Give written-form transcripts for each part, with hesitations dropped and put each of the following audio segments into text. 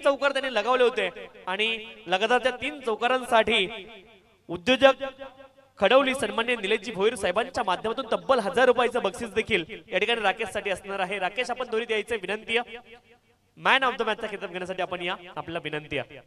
चौकार त्यांनी लगावले होते आणि लगातारच्या 3 चौकारांसाठी उद्योजक खडवली सन्मान्य निलेशजी भोईर साहेबांच्या माध्यमातून तब्बल 1000 रुपयाचं बक्षीस देखील या ठिकाणी राकेशसाठी असणार आहे। राकेश आपण दोरी द्यायचं विनंती आहे, मॅन ऑफ द मॅचचा खिताब घेण्यासाठी आपण या, आपल्याला विनंती आहे।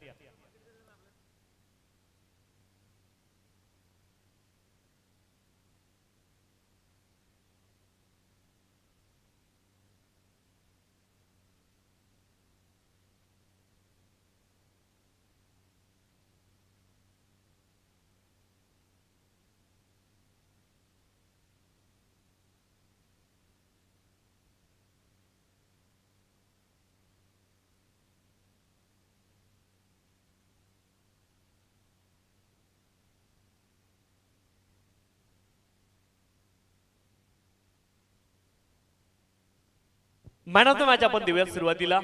मॅन ऑफ द मॅच आपण देऊया सुरुवातीला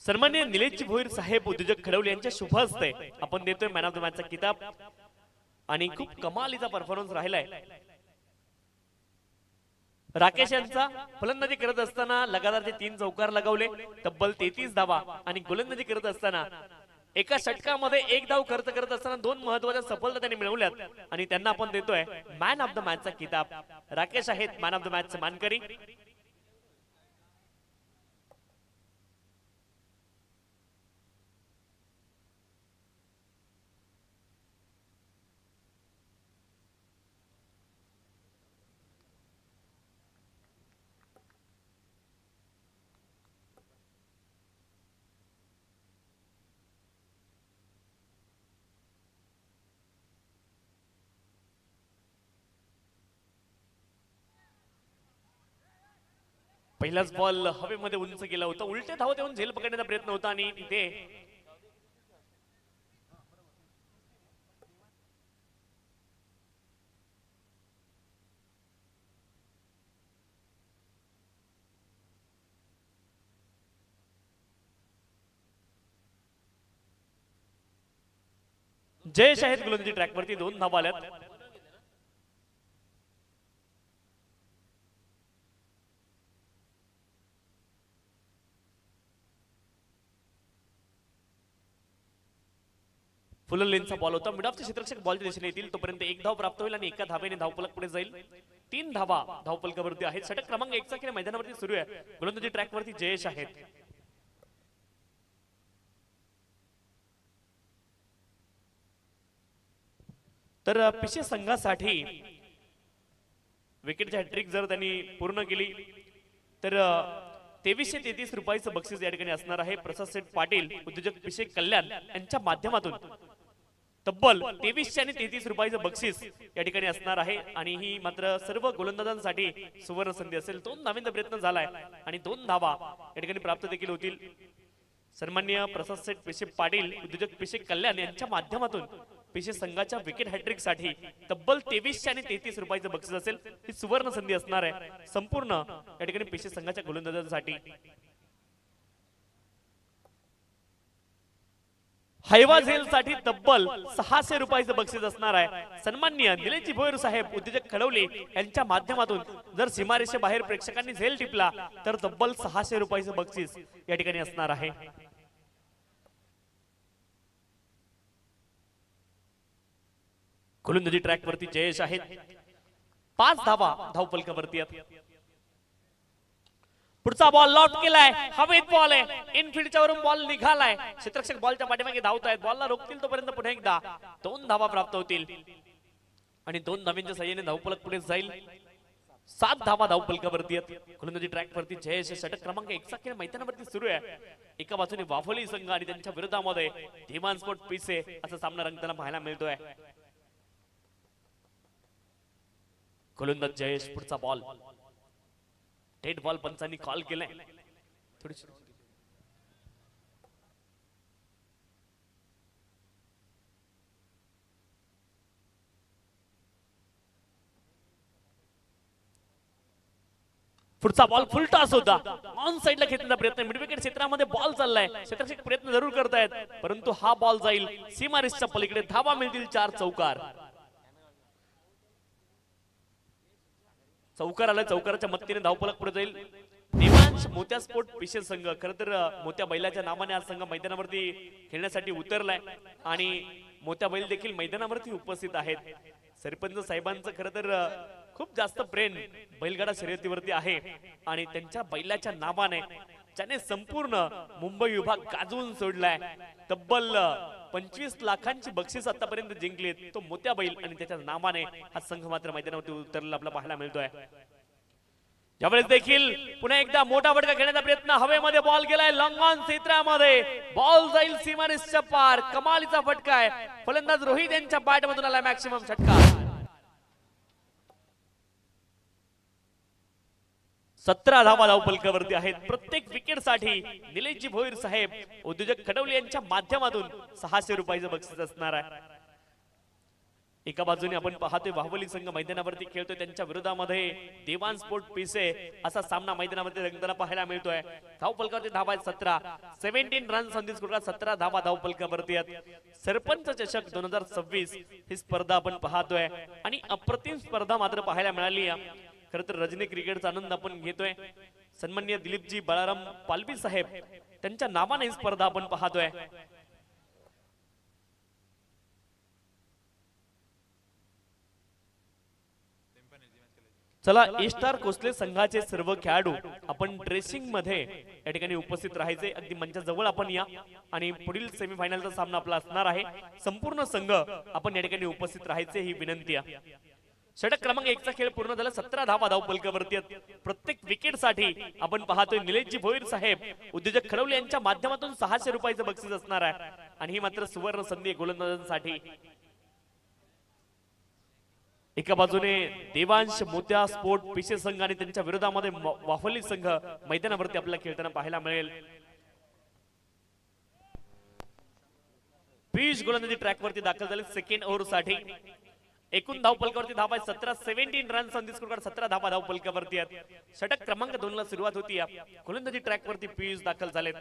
सन्मान्य निलेशजी भोईर साहेब उद्योजक खडवले यांच्या शुभ हस्ते आपण देतोय मॅन ऑफ द मॅचचा किताब आणि खूप कमालीचा परफॉर्मन्स राहिलाय। राकेश यांचा फलंदाजी करत असताना लगातारचे 3 चौकार लगावले, तब्बल 33 धावा आणि गोलंदाजी करत असताना एका षटकामध्ये 1 धाव खर्च करत असताना 2 महत्त्वाच्या सफलता त्यांनी मिळवल्यात आणि त्यांना आपण देतोय मॅन ऑफ द मॅचचा किताब। राकेश आहेत मॅन ऑफ द मॅचचे मानकरी। पहिलाच बॉल हवेमध्ये उंच गेला होता, उलटे धावत येऊन झेल पकडण्याचा प्रयत्न होता आणि तिथे जयेश आहेत गोलंदाजी ट्रॅकवरती 2 धावा आल्यात। फुल लेनचा बॉल होता, मिड ऑफचे क्षेत्ररक्षक बॉलच्या दिशेने येतील तोपर्यंत 1 धाव प्राप्त होईल आणि एका धावेने धावफलक पुढे जाईल। 3 धावा धावफलकावरती आहेत। षटक क्रमांक 1 चा खेळ मैदानावरती सुरू आहे। गोलंदाजी ट्रॅकवरती जयेश आहेत। तर पिशे संघासाठी विकेटची हॅट्रिक जर त्यांनी पूर्ण केली तर 2333 रुपयाचं बक्षीस या ठिकाणी असणार आहे। प्रसाद सेठ पाटील उद्योजक पिशे कल्याण यांच्या माध्यमातून तब्बल 2333 रुपयाचं बक्षीस या ठिकाणी असणार आहे आणि ही मात्र सर्व गोलंदाजांसाठी सुवर्ण संधी असेल। 2 धावांचा प्रयत्न झालाय आणि 2 धावा या ठिकाणी प्राप्त देखील होतील। सन्माननीय प्रसाद सेठ पिशे पाटील उद्योजक पिशे कल्याण यांच्या माध्यमातून पिशे संघाच्या विकेट हॅट्रिक साठी तब्बल 2333 रुपयाचं बक्षीस असेल। ही सुवर्ण संधी असणार आहे संपूर्ण या ठिकाणी पिशे संघाच्या गोलंदाजांसाठी। हैवा झेल साठी तब्बल 600 रुपयाचं बक्षीस असणार आहे। सन्माननीय निलेशजी भोईर साहेब उद्योजक खडवले यांच्या माध्यमातून जर सीमारेषे बाहेर प्रेक्षकांनी झेल टिपला तर तब्बल 600 रुपयाचं बक्षीस या ठिकाणी असणार आहे। गोलंदाजी ट्रॅकवरती जयेश आहेत। 5 धावा धावफलकावरती आहेत। पुढचा बॉल लॉट केलाय, हवेत बॉल आहे, इनफिल्डच्या वरून बॉल निघालाय, क्षेत्ररक्षक बॉलच्या पाठीमागे धावतायत, बॉलला रोखतील तोपर्यंत पुन्हा एकदा 2 धावा प्राप्त होतील आणि 2 धावांच्या सहाय्याने धावफलक पुढे जाईल। 7 धावा धावफलकावरती आहेत। गोलंदाजी ट्रॅकवरती जयेश। षटक क्रमांक 1 चा खेळ मैदानावरती सुरू आहे। एका बाजूने वाफोली संघ आणि त्यांच्या विरोधामध्ये धीमान स्पोर्ट पिसे असा सामना रंगताना पाहायला मिळतोय। गोलंदाज जयेश। पुढचा बॉल डेड बॉल पंचांनी कॉल केलाय। थोडीशी पुढचा बॉल फुल टॉस होता, ऑन साइडला खेचण्याचा प्रयत्न, मिडविकेट क्षेत्रामध्ये बॉल चाललाय, क्षेत्ररक्षक प्रयत्न जरूर करतायत परंतु हा बॉल जाईल सीमारेषच्या पलीकडे। धावा मिळतील 4 चौकार। चौकार आला, चौकाराच्या मदतीने धावफलक पुढे जाईल। देवांश मोत्या स्पोर्ट विशेष संघ खर तर मोत्या बैलाच्या नावाने आज संघ मैदानावरती खेळण्यासाठी उतरलाय आणि मोत्या बैल देखील मैदानावरती उपस्थित आहेत। सरपंच साहेबांचं खर तर खूप जास्त प्रेम बैलगाडा शर्यतीवरती आहे आणि त्यांच्या बैलाच्या नावाने ज्याने संपूर्ण मुंबई विभाग गाजवून सोडलाय, तब्बल 25 लाखांची बक्षीस आतापर्यंत जिंकलीत, तो मोत्या बैल आणि त्याच्या नावाने हा संघ मात्र मैदानावरती उतरलेला आपल्याला पाहायला मिळतोय। यावेळेस देखील पुन्हा एकदा मोठा फटका खेळण्याचा प्रयत्न, हवेमध्ये बॉल गेलाय लॉंग क्षेत्रामध्ये, बॉल जाईल सीमारेषच्या पार, कमालीचा फटका आहे, फलंदाज रोहित यांच्या बॅट मधून आला मॅक्सिमम षटकार। 17 धावा धावफलकावरती आहेत। प्रत्येक विकेट साठी निलेशजी भोईर साहेब उद्योजक खडवले यांच्या माध्यमातून 600 रुपयाचं बक्षीस असणार आहे। एका बाजूने आपण पाहतोय बाहुबली संघ मैदानावरती खेळतोय, त्यांच्या विरोधामध्ये देवान स्पोर्ट पिसे असा सामना मैदानामध्ये रंगताना पाहायला मिळतोय। धावफलकावरती धावा आहेत 17, 17 रन संदेश कुर्ला, 17 धावा धावफलकावरती आहेत। सरपंच चषक 2026 ही स्पर्धा आपण पाहतोय आणि अप्रतिम स्पर्धा मात्र पाहायला मिळाली आहे। खर तर रजनी क्रिकेटचा आनंद आपण घेतोय। सन्माननीय दिलीपजी बाळाराम पालवी साहेब त्यांच्या नावाने ही स्पर्धा आपण पाहतोय। चला, ए स्टार कोसले संघाचे सर्व खेळाडू आपण ड्रेसिंग मध्ये या ठिकाणी उपस्थित राहायचे, अगदी मंचाजवळ आपण या आणि पुढील सेमीफायनलचा सामना आपला असणार आहे। संपूर्ण संघ आपण या ठिकाणी उपस्थित राहायचे ही विनंती आहे। षटक क्रमांक 1 चा खेळ पूर्ण झाला, 17 धावा धावफलकावरती आहेत। प्रत्येक विकेट साठी आपण पाहतोय निलेशजी भोईर साहेब उद्योजक खडवले यांच्या माध्यमातून 600 रुपयाचं बक्षीस असणार आहे आणि ही मात्र सुवर्ण संधी गोलंदाजांसाठी। एका बाजूने देवांश मोत्या स्पोर्ट पिसे संघ आणि त्यांच्या विरोधामध्ये वाफली संघ मैदानावरती आपल्याला खेळताना पाहायला मिळेल। पियुष गोलंदाजी ट्रॅक वरती दाखल झाले सेकंड ओव्हर साठी। एकूण धावफलकावरती धावा आहेत 17, 17 रन संदेश कुर्ला, 17 धावा धावफलकावरती आहेत। षटक क्रमांक 2 ला सुरुवात होती। गोलंदाजी ट्रॅक वरती पियुष दाखल झालेत।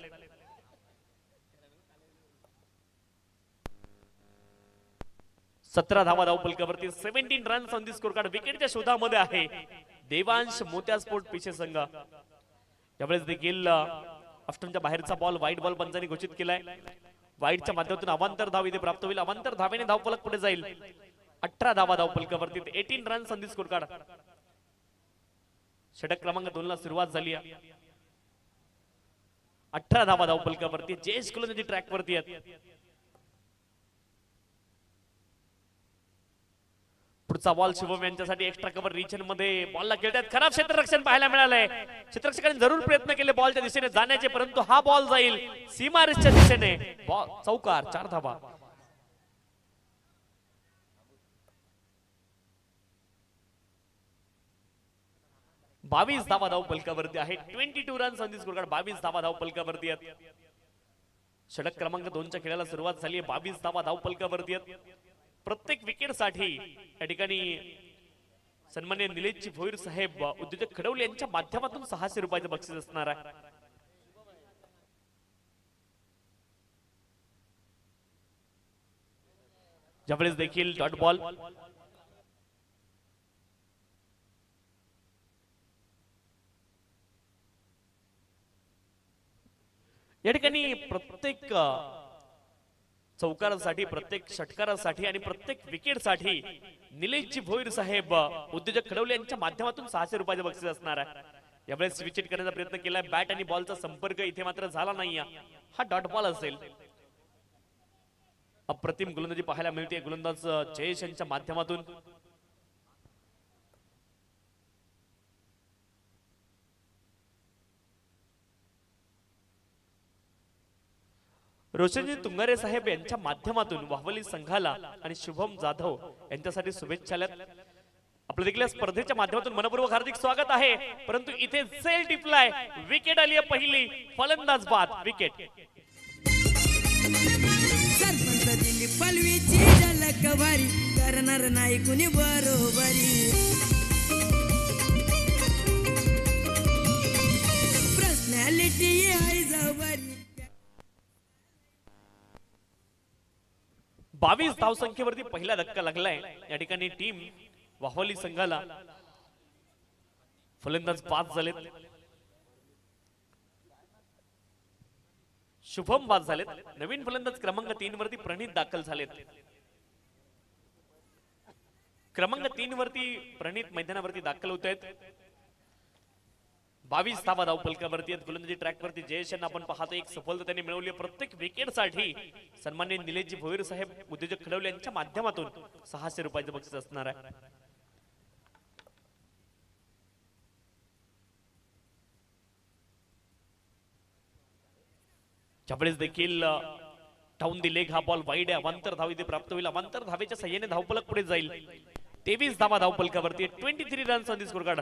17 धावा धावफलकावरती, 17 रन संदेश कुर्ला विकेटच्या शोधामध्ये आहे देवांश मोत्या स्पोर्ट पिसे संघ। यावेळेस देखील ऑफ्टनच्या बाहेरचा बॉल वाईट बॉल पंचांनी घोषित केलाय। वाईटच्या माध्यमातून अवांतर धाव इथे प्राप्त होईल, अवांतर धावेने धावफलक पुढे जाईल। 18 धावा धावफलकावरती, 18 रन संदेश कुरकाड। षटक क्रमांक 2 ला सुरुवात झाली आहे। 18 धावा धावफलकावरती, जयेश गोलंदाजी ट्रॅक वरती आहेत। पुढचा बॉल शुभम यांच्यासाठी एक्स्ट्रा कव्हर रिजन मध्ये बॉलला खेळतात, खराब क्षेत्ररक्षण पाहायला मिळालंय। क्षेत्ररक्षकांनी जरूर प्रयत्न केले बॉलच्या दिशेने जाण्याचे, परंतु हा बॉल जाईल सीमारेषच्या दिशेने, बॉल चौकार, 4 धावा। बावीस धावा धावफलकावरती आहे, 22 रन संदेश कुरकाड, 22 धावा धावफलकावरती आहेत। षटक क्रमांक 2 च्या खेळाला सुरुवात झाली आहे, 22 धावा धावफलकावरती आहेत। प्रत्येक विकेट साठी या ठिकाणी सन्माननीय निलेशजी भोईर साहेब उद्योजक खडवले यांच्या माध्यमातून 600 रुपयाचं बक्षीस असणार आहे। ज्यावेळेस देखील डॉट बॉल, या ठिकाणी प्रत्येक चौकारासाठी, प्रत्येक षटकारासाठी आणि प्रत्येक विकेटसाठी निलेशजी भोईर साहेब उद्योजक खडवले यांच्या माध्यमातून 600 रुपयाचं बक्षीस असणार आहे। यावेळेस विकेट करण्याचा प्रयत्न केलाय, बॅट आणि बॉलचा संपर्क इथे मात्र झाला नाही, हा डॉट बॉल असेल। अप्रतिम गोलंदाजी पाहायला मिळते गोलंदाज जयेश यांच्या माध्यमातून। रोशनजी तुंगारे साहेब यांच्या माध्यमातून वाहवली संघाला आणि शुभम जाधव यांच्यासाठी शुभेच्छा। आपलं देखील स्पर्धेच्या माध्यमातून मनपूर्वक हार्दिक स्वागत आहे, परंतु इथे सेल टिपलाय, विकेट आली आहे पहिली, फलंदाज बाद, विकेट। सरपंच दिली पलवीची झलकवारी, करणार नाही कुणी बरोबरी, पर्सनॅलिटी आहे जवरी। 22 धावसंख्येवरती पहिला धक्का लागलाय या ठिकाणी टीम वाहवली संघाला, फलंदाज बाद झालेत। शुभम बाद झालेत. नवीन फलंदाज क्रमांक 3 वरती प्रणित दाखल झालेत. क्रमांक 3 वरती प्रणित मैदानावरती दाखल होत आहेत. 22 धावा धावफलकावरती आहेत. गोलंदाजी ट्रॅक वरती जयेश यांना आपण पाहतो. एक सफलता त्यांनी मिळवली. प्रत्येक विकेट साठी सन्माननीय निलेशजी भोईर साहेब उद्योजक खडवले यांच्या माध्यमातून 600 रुपयाचं बक्षीस असणार आहे. ज्यावेळेस देखील टाउन दी लेग हा बॉल वाईड आहे. अवांतर धाव इथे प्राप्त होईल. अवांतर धावेच्या सहाय्याने धावफलक पुढे जाईल. 23 धावा धावफलकावरती 23 runs on the score card.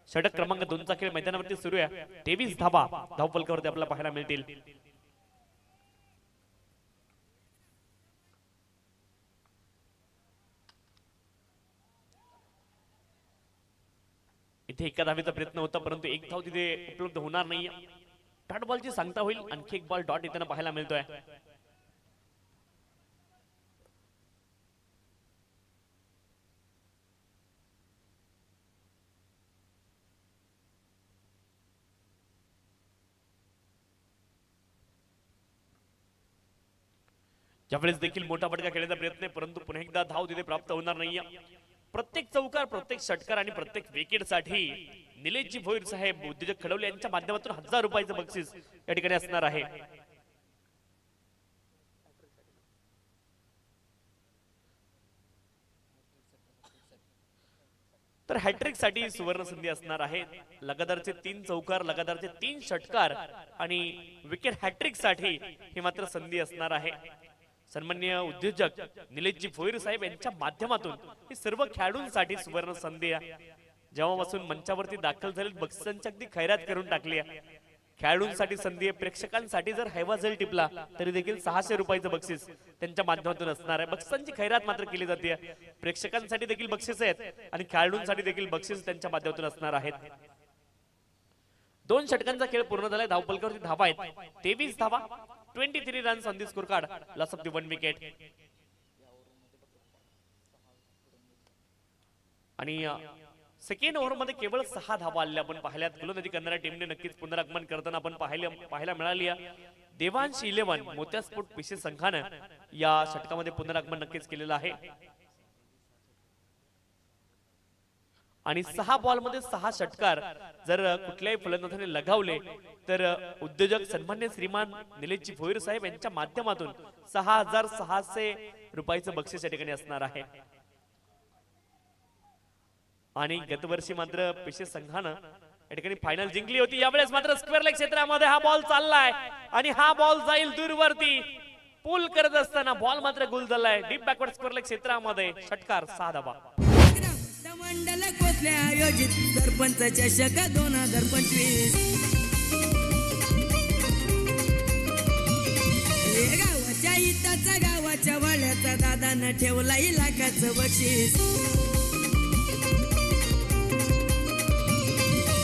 षटक क्रमांक 2 चा खेळ मैदानावरती सुरू आहे. 23 धावा धावफलकावरती आपल्याला पाहायला मिळतील. इथे एका धावेचा प्रयत्न होता परंतु एक धाव तिथे उपलब्ध होणार नाही. डॉट बॉलची सांगता होईल. आणखी एक बॉल डॉट येताना पाहायला मिळतोय. ज्यावेळेस देखील मोठा फटका खेळण्याचा प्रयत्न आहे परंतु पुन्हा एकदा धाव तिथे प्राप्त होणार नाहीये. प्रत्येक चौकार, प्रत्येक षटकार आणि प्रत्येक विकेट साठी निलेशजी भोईर साहेब उद्योजक खडवले यांच्या माध्यमातून 1000 रुपयाचं बक्षीस या ठिकाणी असणार आहे. तर हॅट्रिक साठी सुवर्ण संधी असणार आहे. लगातारचे 3 चौकार, लगातारचे 3 षटकार आणि विकेट हॅट्रिक साठी ही मात्र संधी असणार आहे. सन्माननीय उद्योजक निलेशजी भोईर साहेब यांच्या माध्यमातून ही सर्व खेळाडूंसाठी सुवर्ण संधी आहे. जेव्हापासून मंचावरती दाखल झाले बक्षिसांची अगदी खैरात करून टाकली आहे. खेळाडूंसाठी संधी आहे. प्रेक्षकांसाठी जर हैवाजल टिपला तरी देखील 600 रुपयाचं बक्षीस त्यांच्या माध्यमातून असणार आहे. बक्षिसांची खैरात मात्र केली जाते. प्रेक्षकांसाठी देखील बक्षीस आहेत आणि खेळाडूंसाठी देखील बक्षीस त्यांच्या माध्यमातून असणार आहेत. 2 षटकांचा खेळ पूर्ण झालाय. धावफलकावरती धावा आहेत 23 धावा, 23 runs on the score card, loss of the 1 wicket. आणि सेकंड ओव्हर मध्ये केवळ 6 धावा आल्या आपण पाहिल्यात. गोलंदाजी करणाऱ्या टीमने नक्कीच पुनरागमन करताना आपण पाहायला मिळाली. देवांश 11 मोत्या स्पोर्ट पीसी संघानं या षटकामध्ये पुनरागमन नक्कीच केलेलं आहे. आणि 6 बॉल मध्ये 6 षटकार जर कुठल्याही फलंदाजाने लगावले तर उद्योजक सन्मान्य श्रीमान निलेशजी भोईर साहेब यांच्या माध्यमातून 6600 रुपयाचं बक्षीस या ठिकाणी असणार आहे. आणि गतवर्षी मात्र पीसी संघानं या ठिकाणी फायनल जिंकली होती. यावेळेस मात्र स्क्वेअर लेग क्षेत्रामध्ये हा बॉल चाललाय आणि हा बॉल जाईल दूरवरती. पूल करत असताना बॉल मात्र गोल झालाय डीप बॅकवर्ड स्क्वेअर लेग क्षेत्रामध्ये. षटकार 6 धावा. मंडल कोसले आयोजित सरपंच चषक 2025. गावाच्या हिताचा गावाच्या वाड्याचा दादानं ठेवला इलाकाचं बक्षीस.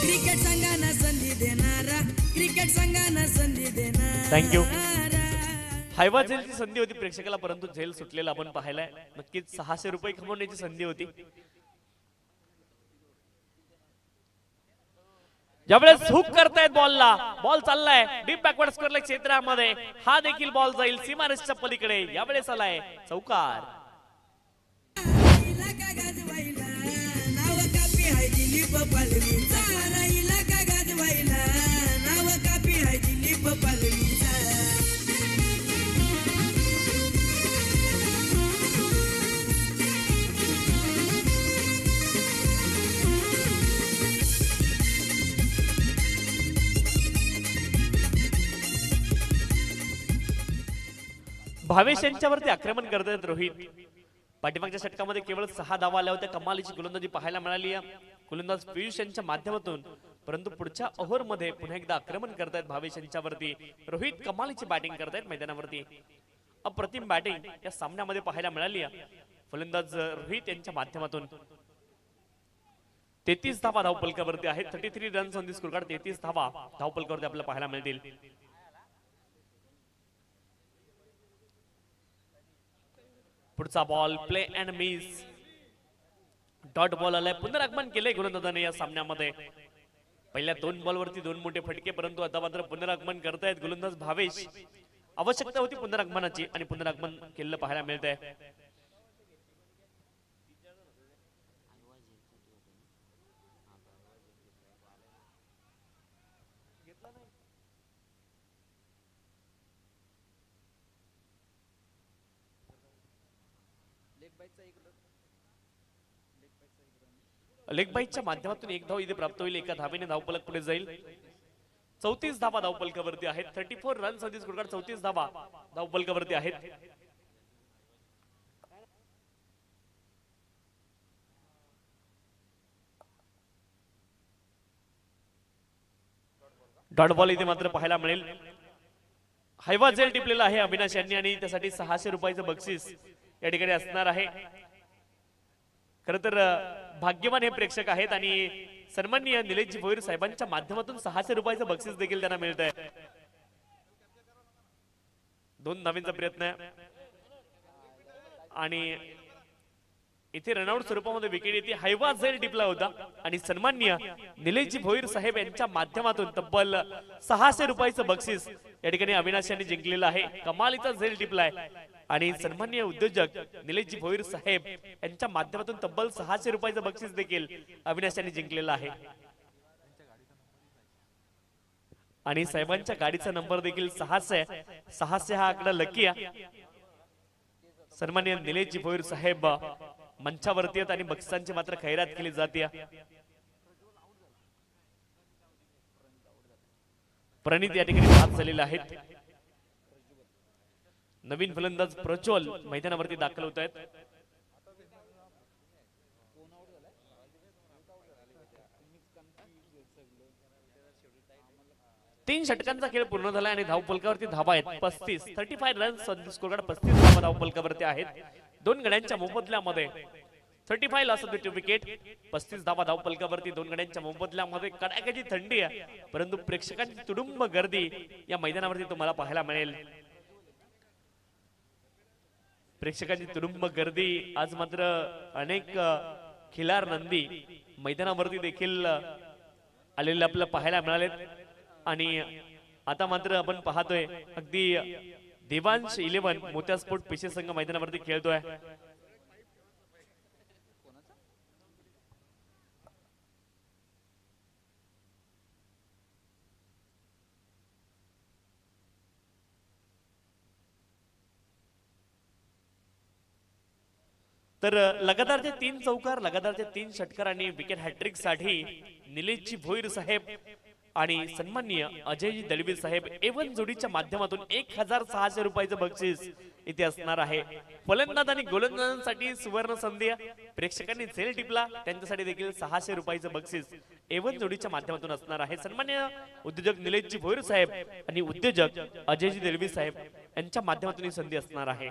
क्रिकेट संघानं संधी देणारा, क्रिकेट संघानं संधी देणारा. थँक्यू. हायवा झेलची संधी होती प्रेक्षकाला परंतु झेल सुटलेला आपण पाहिलाय. नक्कीच 600 रुपये कमवण्याची संधी होती. ज्यावेळेस हुक करतायत बॉलला, बॉल चाललाय डीप बॅकवर्ड स्क्वेअर लेग क्षेत्रामध्ये. हा देखील बॉल जाईल सीमारेषेच्या पलीकडे. यावेळेस आलाय चौकार. भावेश यांच्यावरती आक्रमण करतायत रोहित. पाठीमागच्या षटकामध्ये केवळ 6 धावा आल्या होत्या. कमालीची गोलंदाजी पाहायला मिळाली. गोलंदाज पियुष यांच्या माध्यमातून परंतु पुढच्या ओव्हर मध्ये पुन्हा एकदा आक्रमण करतायत भावेश यांच्यावरती. रोहित कमालीची बॅटिंग करतायत मैदानावरती. अप्रतिम बॅटिंग या सामन्यामध्ये पाहायला मिळाली. फलंदाज रोहित यांच्या माध्यमातून 33 धावा धावफलकावरती आहेत. 33 runs on the score card. 33 धावा धावफलकावरती आपल्याला पाहायला मिळतील. पुढचा ball play and miss. Dot ball आलाय. पुनरागमन केलंय गोलंदाजाने या सामन्यामध्ये. पहिल्या 2 बॉलवरती 2 मोठे फटके परंतु आता मात्र पुनरागमन करतायत गोलंदाज भावेश. आवश्यकता होती पुनरागमनाची आणि पुनरागमन केलेलं पाहायला मिळत आहे. लेग बाईकच्या माध्यमातून एक धाव इथे प्राप्त होईल. एका धावेने धावफलक पुढे जाईल. 34 धावा धावफलकावरती आहेत. 34 रन्स ऑन द स्कोरकार्ड. 34 धावा धावफलकावरती आहेत. डॉट बॉल इथे मात्र पाहायला मिळेल. हैवा झेल टिपलेला आहे अविनाश यांनी आणि त्यासाठी 600 रुपयाचं बक्षीस या ठिकाणी असणार आहे. खर तर भाग्यवान हे प्रेक्षक आहेत आणि सन्माननीय निलेशजी भोईर साहेबांच्या माध्यमातून 600 रुपयाचं बक्षीस देखील त्यांना मिळत आहे. 2 धावांचा प्रयत्न आणि इथे रनआउट स्वरूपामध्ये विकेट येते. हैवा झेल टिपला होता आणि सन्माननीय निलेशजी भोईर साहेब यांच्या माध्यमातून तब्बल 600 रुपयाचं बक्षीस या ठिकाणी अविनाश यांनी जिंकलेलं आहे. कमालीचा झेल टिपलाय आणि सन्माननीय उद्योजक निलेशजी भोईर साहेब यांच्या माध्यमातून तब्बल 600 रुपयाचं बक्षीस देखील अविनाश यांनी जिंकलेलं आहे. आणि साहेबांच्या गाडीचा नंबर देखील 600 आहे. 600 हा आकडा लकी आहे. सन्माननीय निलेशजी भोईर साहेब मंचावरती आहेत आणि बक्षिसांची मात्र खैरात केली जाते. प्रणित या ठिकाणी बाद झालेले आहेत. नवीन फलंदाज प्रज्वल मैदानावरती दाखल होत आहेत. तीन षटकांचा खेळ पूर्ण झाला आणि धावफलकावरती धावा आहेत 35. 35 रन्स ऑन द स्कोरकार्ड. 35 धावा धावफलकावरती आहेत. 2 गड्यांच्या मोबदल्यामध्ये 35 लॉस ऑफ द विकेट. 35 धावा धावफलकावरती 2 गड्यांच्या मोबदल्यामध्ये. कडाक्याची थंडी आहे परंतु प्रेक्षकांची तुडुंब गर्दी या मैदानावरती तुम्हाला पाहायला मिळेल. प्रेक्षकांची तुडुंब गर्दी. आज मात्र अनेक खिलार नंदी मैदानावरती देखील आलेले आपल्याला पाहायला मिळालेत आणि आता मात्र आपण पाहतोय अगदी देवांश 11 मोत्या स्पोर्ट पिशे संघ मैदानावरती खेळतोय. तर लगातारचे 3 चौकार, लगातारचे 3 षटकार आणि विकेट हॅट्रिक साठी निलेशजी भोईर साहेब आणि सन्माननीय अजयजी दळवी साहेब एवन जोडीच्या माध्यमातून 1600 रुपयाचं बक्षीस इथे असणार आहे. फलंदाज आणि गोलंदाजांसाठी सुवर्ण संधी. प्रेक्षकांनी झेल टिपला त्यांच्यासाठी देखील 600 रुपयाचं बक्षीस एवन जोडीच्या माध्यमातून असणार आहे. सन्माननीय उद्योजक निलेशजी भोईर साहेब आणि उद्योजक अजयजी दळवी साहेब यांच्या माध्यमातून ही संधी असणार आहे.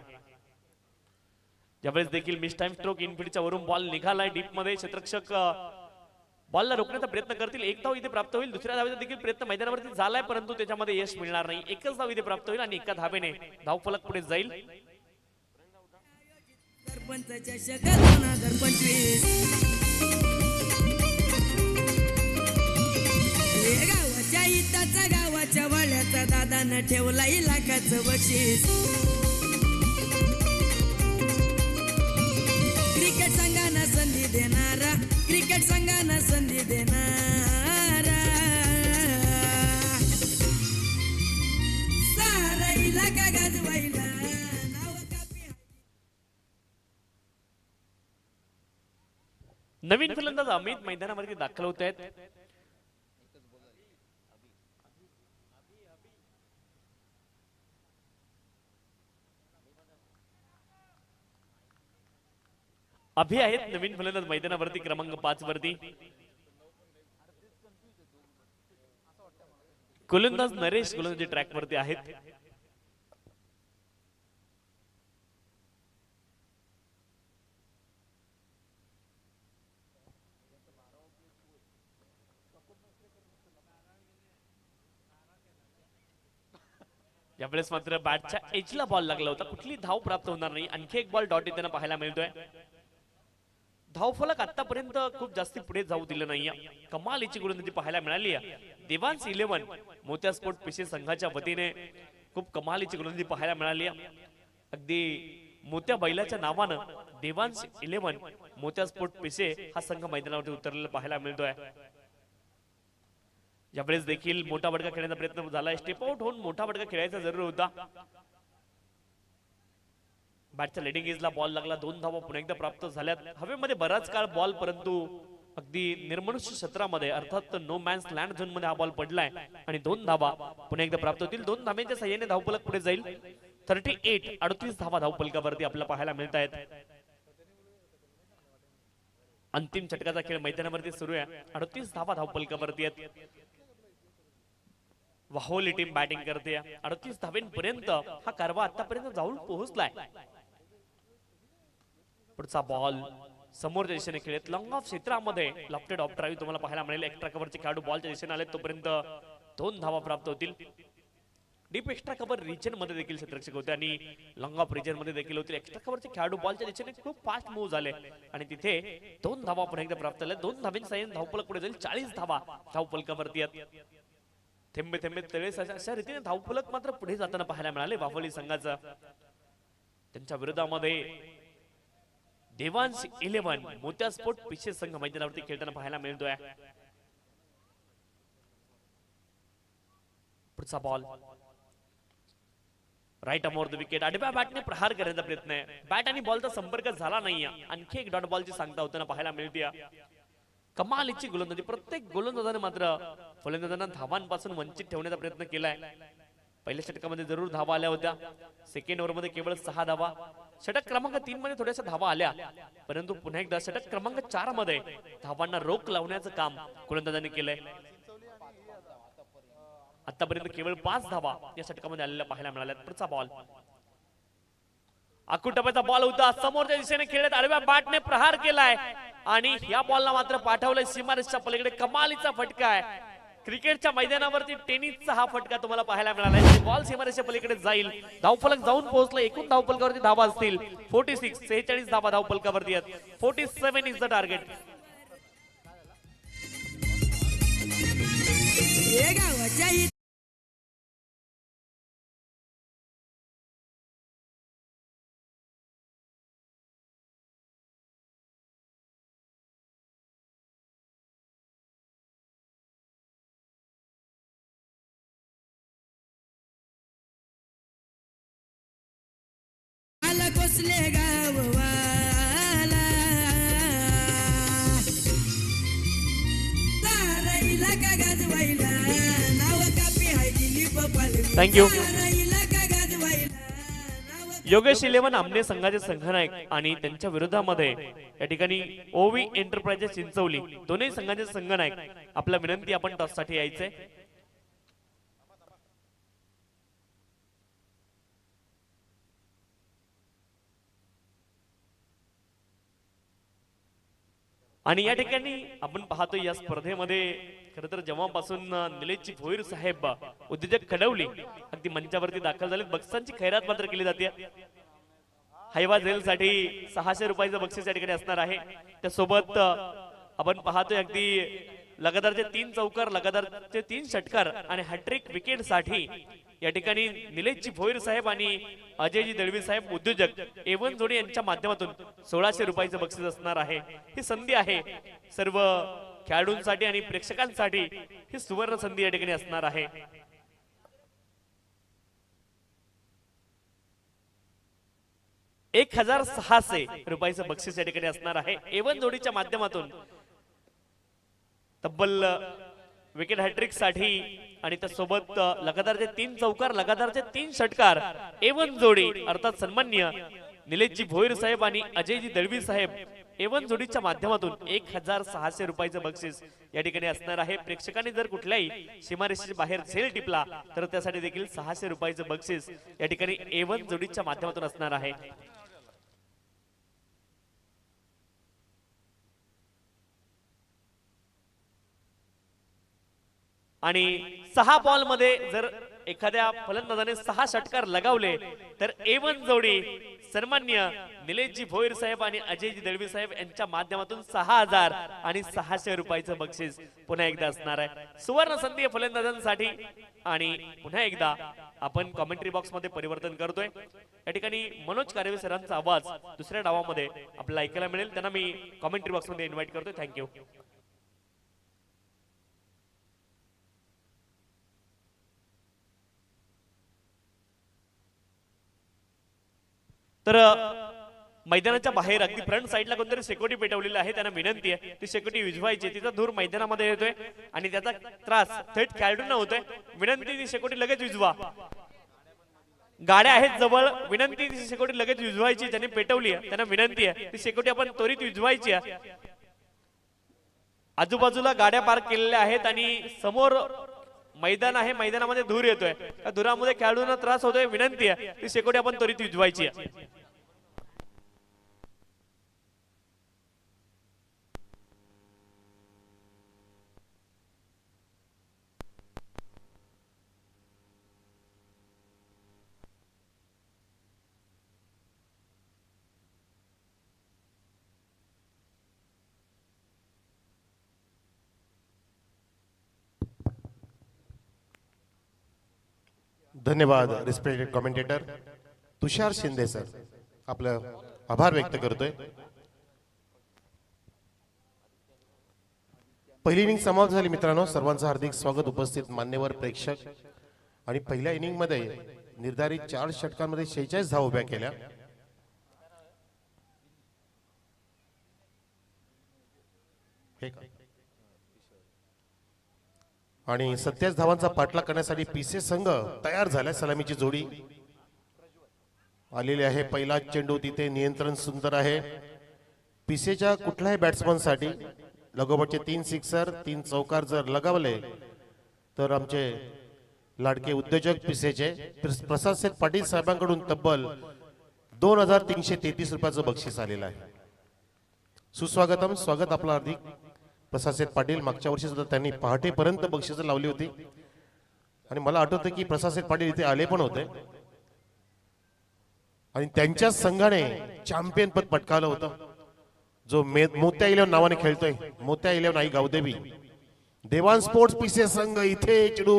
ज्यावेळेस देखील मिस टाइम स्ट्रोक इनफिल्डच्या वरून बॉल निघालाय डीप मध्ये. क्षेत्ररक्षक बॉलला रोखण्याचा प्रयत्न करतील. 1 धाव इथे प्राप्त होईल. दुसऱ्या धावेचा देखील प्रयत्न मैदानावरती झालाय परंतु त्याच्यामध्ये यश मिळणार नाही. 1च धाव इथे प्राप्त होईल आणि एका धावेने धावफलक पुढे जाईल. सरपंच चषक 2025 गावाच्या हिताचा गावाच्या वाड्याचा दादानं ठेवला लाखाचं बक्षीस. क्रिकेट संघांना संधी देणारा, क्रिकेट संघांना संधी देणारा, सारा इलाका गाजवायला नाव कापी. नवीन फलंदाज अमित मैदानावरती दाखल होत आहेत. अभि आहेत नवीन फलंदाज मैदानावरती क्रमांक 5 वरती. गोलंदाज नरेश गोलंदाजी ट्रॅक वरती आहेत. यावेळेस मात्र बॅटच्या एजला बॉल लागला होता. कुठली धाव प्राप्त होणार नाही. आणखी एक बॉल डॉट येताना पाहायला मिळतोय. धावफलक आतापर्यंत खूप जास्ती पुढे जाऊ दिलं नाहीये. कमालीची गोलंदाजी पाहायला मिळाली आहे. देवांश 11 मोत्या स्पोर्ट पिशे संघाच्या वतीने खूप कमालीची गोलंदाजी पाहायला मिळाली आहे. अगदी मोत्या बैलाच्या नावानं देवांश 11 मोत्या स्पोर्ट पिसे हा संघ मैदानावरती उतरलेला पाहायला मिळतोय. यावेळेस देखील मोठा बडका खेळण्याचा प्रयत्न झाला. स्टेप आउट होऊन मोठा बडका खेळायचा जरूर होता. बॅटच्या लेडिंग एजला बॉल लागला. 2 धावा पुन्हा एकदा प्राप्त झाल्यात. हवेमध्ये बराच काळ बॉल, परंतु अगदी निर्मनुष्य क्षेत्रामध्ये अर्थात नो मॅन्स लँड झोन मध्ये हा बॉल पडलाय आणि 2 धावा पुन्हा एकदा प्राप्त होतील. 2 धाव्यांच्या साह्याने धावफलक पुढे जाईल. 38 धावा धावफलकावरती आपल्याला पाहायला मिळत आहेत. अंतिम षटकाचा खेळ मैदानावरती सुरू आहे. 38 धावा धावफलकावरती आहेत. वाहोली टीम बॅटिंग करते. 38 धावेंपर्यंत हा कारवा आतापर्यंत जाऊन पोहोचलाय. पुढचा बॉल समोरच्या दिशेने खेळत लॉंग ऑफ क्षेत्रामध्ये लॉफ्टेड ऑफ ड्राईव्ह तुम्हाला पाहायला मिळेल. एक्स्ट्रा कव्हरचे खेळाडू बॉलच्या दिशेने आले तोपर्यंत 2 धावा प्राप्त होतील. डीप एक्स्ट्रा कव्हर रिजन मध्ये देखील क्षेत्ररक्षक होते आणि लॉंग ऑफ रिजन मध्ये देखील होते. एक्स्ट्रा कव्हरचे खेळाडू बॉलच्या दिशेने खूप फास्ट मूव्ह झाले आणि तिथे 2 धावा पुन्हा एकदा प्राप्त झाल्या. 2 धाव्यांच्या साह्याने धावफलक पुढे जाईल. 40 धावा धावफलकावरती आहेत. थेंबे थेंबे तळे अशा रीतीने धावफलक मात्र पुढे जाताना पाहायला मिळाले वाफोली संघाचा. त्यांच्या विरोधामध्ये देवांश 11 मोत्या स्पोर्ट पिछे संघ मैदानावरती खेळताना पाहायला मिळतोय. पुढचा ball right arm over the wicket. आडव्या बॅटने प्रहार करण्याचा प्रयत्न आहे. बॅट आणि बॉलचा संपर्क झाला नाही. आणखी एक डॉट बॉलची सांगता होताना पाहायला मिळते. कमालीची गोलंदाजी. प्रत्येक गोलंदाजाने मात्र फलंदाजांना धावांपासून वंचित ठेवण्याचा प्रयत्न केलाय. पहिल्या षटकामध्ये जरूर धावा आल्या होत्या. सेकंड ओव्हर मध्ये केवळ 6 धावा. षटक क्रमांक 3 मध्ये थोड्याशा धावा आल्या, परंतु पुन्हा एकदा षटक क्रमांक 4 मध्ये धावांना रोख लावण्याचं काम गोलंदाजांनी केलंय. आतापर्यंत केवळ 5 धावा या षटकामध्ये आलेल्या पाहायला मिळाल्या. पुढचा बॉल आकुटप्याचा बॉल होता. समोरच्या दिशेने खेळत आडव्या बॅटने प्रहार केलाय आणि या बॉलला मात्र पाठवलंय सीमारेषच्या पलीकडे. कमालीचा फटका आहे. क्रिकेटच्या मैदानावरती टेनिसचा हा फटका तुम्हाला पाहायला मिळाला. बॉल सीमारेषच्या पलीकडे जाईल. धावफलक जाऊन पोहोचला. एकूण धावफलकावरती धावा असतील 46 धावा धावफलकावरती आहेत. 47 इज द टार्गेट. कोसले गाववाला ताराईला का गाजवायला नाव कापी हाय दिली पपाल. थँक्यू. ताराईला का गाजवायला नाव योगेश 11 आमने संघाचे संघनायक आणि त्यांच्या विरोधामध्ये या ठिकाणी ओवी एंटरप्राइजेस चिंचवली दोन्ही संघाचे संघनायक. आपला विनंती आपण टॉस साठी यायचंय. आणि या ठिकाणी आपण पाहतो या स्पर्धेमध्ये खरं तर जेव्हापासून निलेशजी भोईर साहेब उद्योजक खडवली अगदी मंचावरती दाखल झाले, बक्षिसांची खैरात मात्र केली जाते. हैवा जेल साठी 600 रुपयाचं बक्षीस या ठिकाणी असणार आहे. त्यासोबत आपण पाहतोय अगदी लगातारचे 3 चौकार, लगातारचे 3 षटकार आणि हॅट्रिक विकेट साठी या ठिकाणी निलेशजी भोईर साहेब आणि अजयजी दळवी साहेब उद्योजक एवन जोडी यांच्या माध्यमातून 1600 रुपयाचं बक्षीस असणार आहे. ही संधी आहे सर्व खेळाडूंसाठी आणि प्रेक्षकांसाठी. ही सुवर्ण संधी या ठिकाणी असणार आहे. ₹1600 रुपयाचं बक्षीस या ठिकाणी असणार आहे एवन जोडीच्या माध्यमातून. तब्बल विकेट हॅट्रिक साठी आणि त्यासोबत लगातारचे 3 चौकार, लगातारचे 3 षटकार एवन जोडी अर्थात सन्माननीय निलेशजी भोईर साहेब आणि अजयजी दळवी साहेब एवन जोडीच्या माध्यमातून 1600 रुपयाचं बक्षीस या ठिकाणी असणार आहे. प्रेक्षकांनी जर कुठल्याही सीमारेषेच्या बाहेर झेल टिपला तर त्यासाठी देखील 600 रुपयाचं बक्षीस या ठिकाणी एवन जोडीच्या माध्यमातून असणार आहे. आणि 6 बॉल मध्ये जर एखाद्या फलंदाजाने 6 षटकार लगावले तर एवन जोडी सन्मान्य निलेशजी भोईर साहेब आणि अजयजी दळवी साहेब यांच्या माध्यमातून 6000 आणि 600 रुपयाचं बक्षीस पुन्हा एकदा असणार आहे सुवर्ण संधी फलंदाजांसाठी। आणि पुन्हा एकदा आपण कॉमेंट्री बॉक्स मध्ये परिवर्तन करतोय। या ठिकाणी मनोज कारवे सरांचा आवाज दुसऱ्या डावामध्ये आपल्याला ऐकायला मिळेल, त्यांना मी कॉमेंट्री बॉक्स मध्ये इन्व्हाइट करतोय। थँक्यू। तर मैदानाच्या बाहेर अगदी फ्रंट साईडला कोणतरी सिक्युरिटी पेटवलेली आहे, त्यांना विनंती आहे ती सिक्युरिटी विझवायची। तिचा धूर मैदानामध्ये येतोय आणि त्याचा त्रास थेट खेळाडूंना होतोय। विनंती ती सिक्युरिटी लगेच विझवा। गाड्या आहेत जवळ, विनंती ती सिक्युरिटी लगेच विझवायची। ज्यांनी पेटवली आहे त्यांना विनंती आहे ती सिक्युरिटी आपण त्वरित विझवायची आहे। आजूबाजूला गाड्या पार्क केलेल्या आहेत आणि समोर मैदान आहे, मैदानामध्ये धूर येतोय, त्या धुरामध्ये खेळाडूंना त्रास होतोय। विनंती आहे ती सिक्युरिटी आपण त्वरित विझवायची आहे। धन्यवाद रिस्पेक्टेड कमेंटेटर तुषार शिंदे सर, आपलं आभार व्यक्त करतोय। पहिली इनिंग समाप्त झाली मित्रांनो, सर्वांचं हार्दिक स्वागत उपस्थित मान्यवर प्रेक्षक। आणि पहिल्या इनिंग मध्ये निर्धारित 4 षटकांमध्ये 46 धावा उभ्या केल्या। आणि 27 धावांचा पाठलाग करण्यासाठी पीसे संघ तयार झालाय। सलामीची जोडी आलेली आहे, पहिला चेंडू तिथे नियंत्रण सुंदर आहे पीसेच्या कुठल्याही बॅट्समन साठी। लगोपाठचे 3 सिक्सर 3 चौकार जर लगावले तर आमचे लाडके उद्योजक पीसेचे प्रसाद सेठ पाटील साहेबांकडून तब्बल 2333 रुपयाचं बक्षीस आलेलं आहे। सुस्वागतम, स्वागत आपलं हार्दिक। प्रसाद सेठ पाटील मागच्या वर्षी सुद्धा त्यांनी पहाटेपर्यंत बक्षीस लावली होती आणि मला आठवतं की प्रसाद सेठ पाटील इथे आले पण होते आणि त्यांच्या संघाने चॅम्पियन पद पटकावलं होतं। जो मोत्या 11 नावाने खेळतोय, मोत्या 11 आई गावदेवी देवान स्पोर्ट्स पीसे संघ इथे चेडू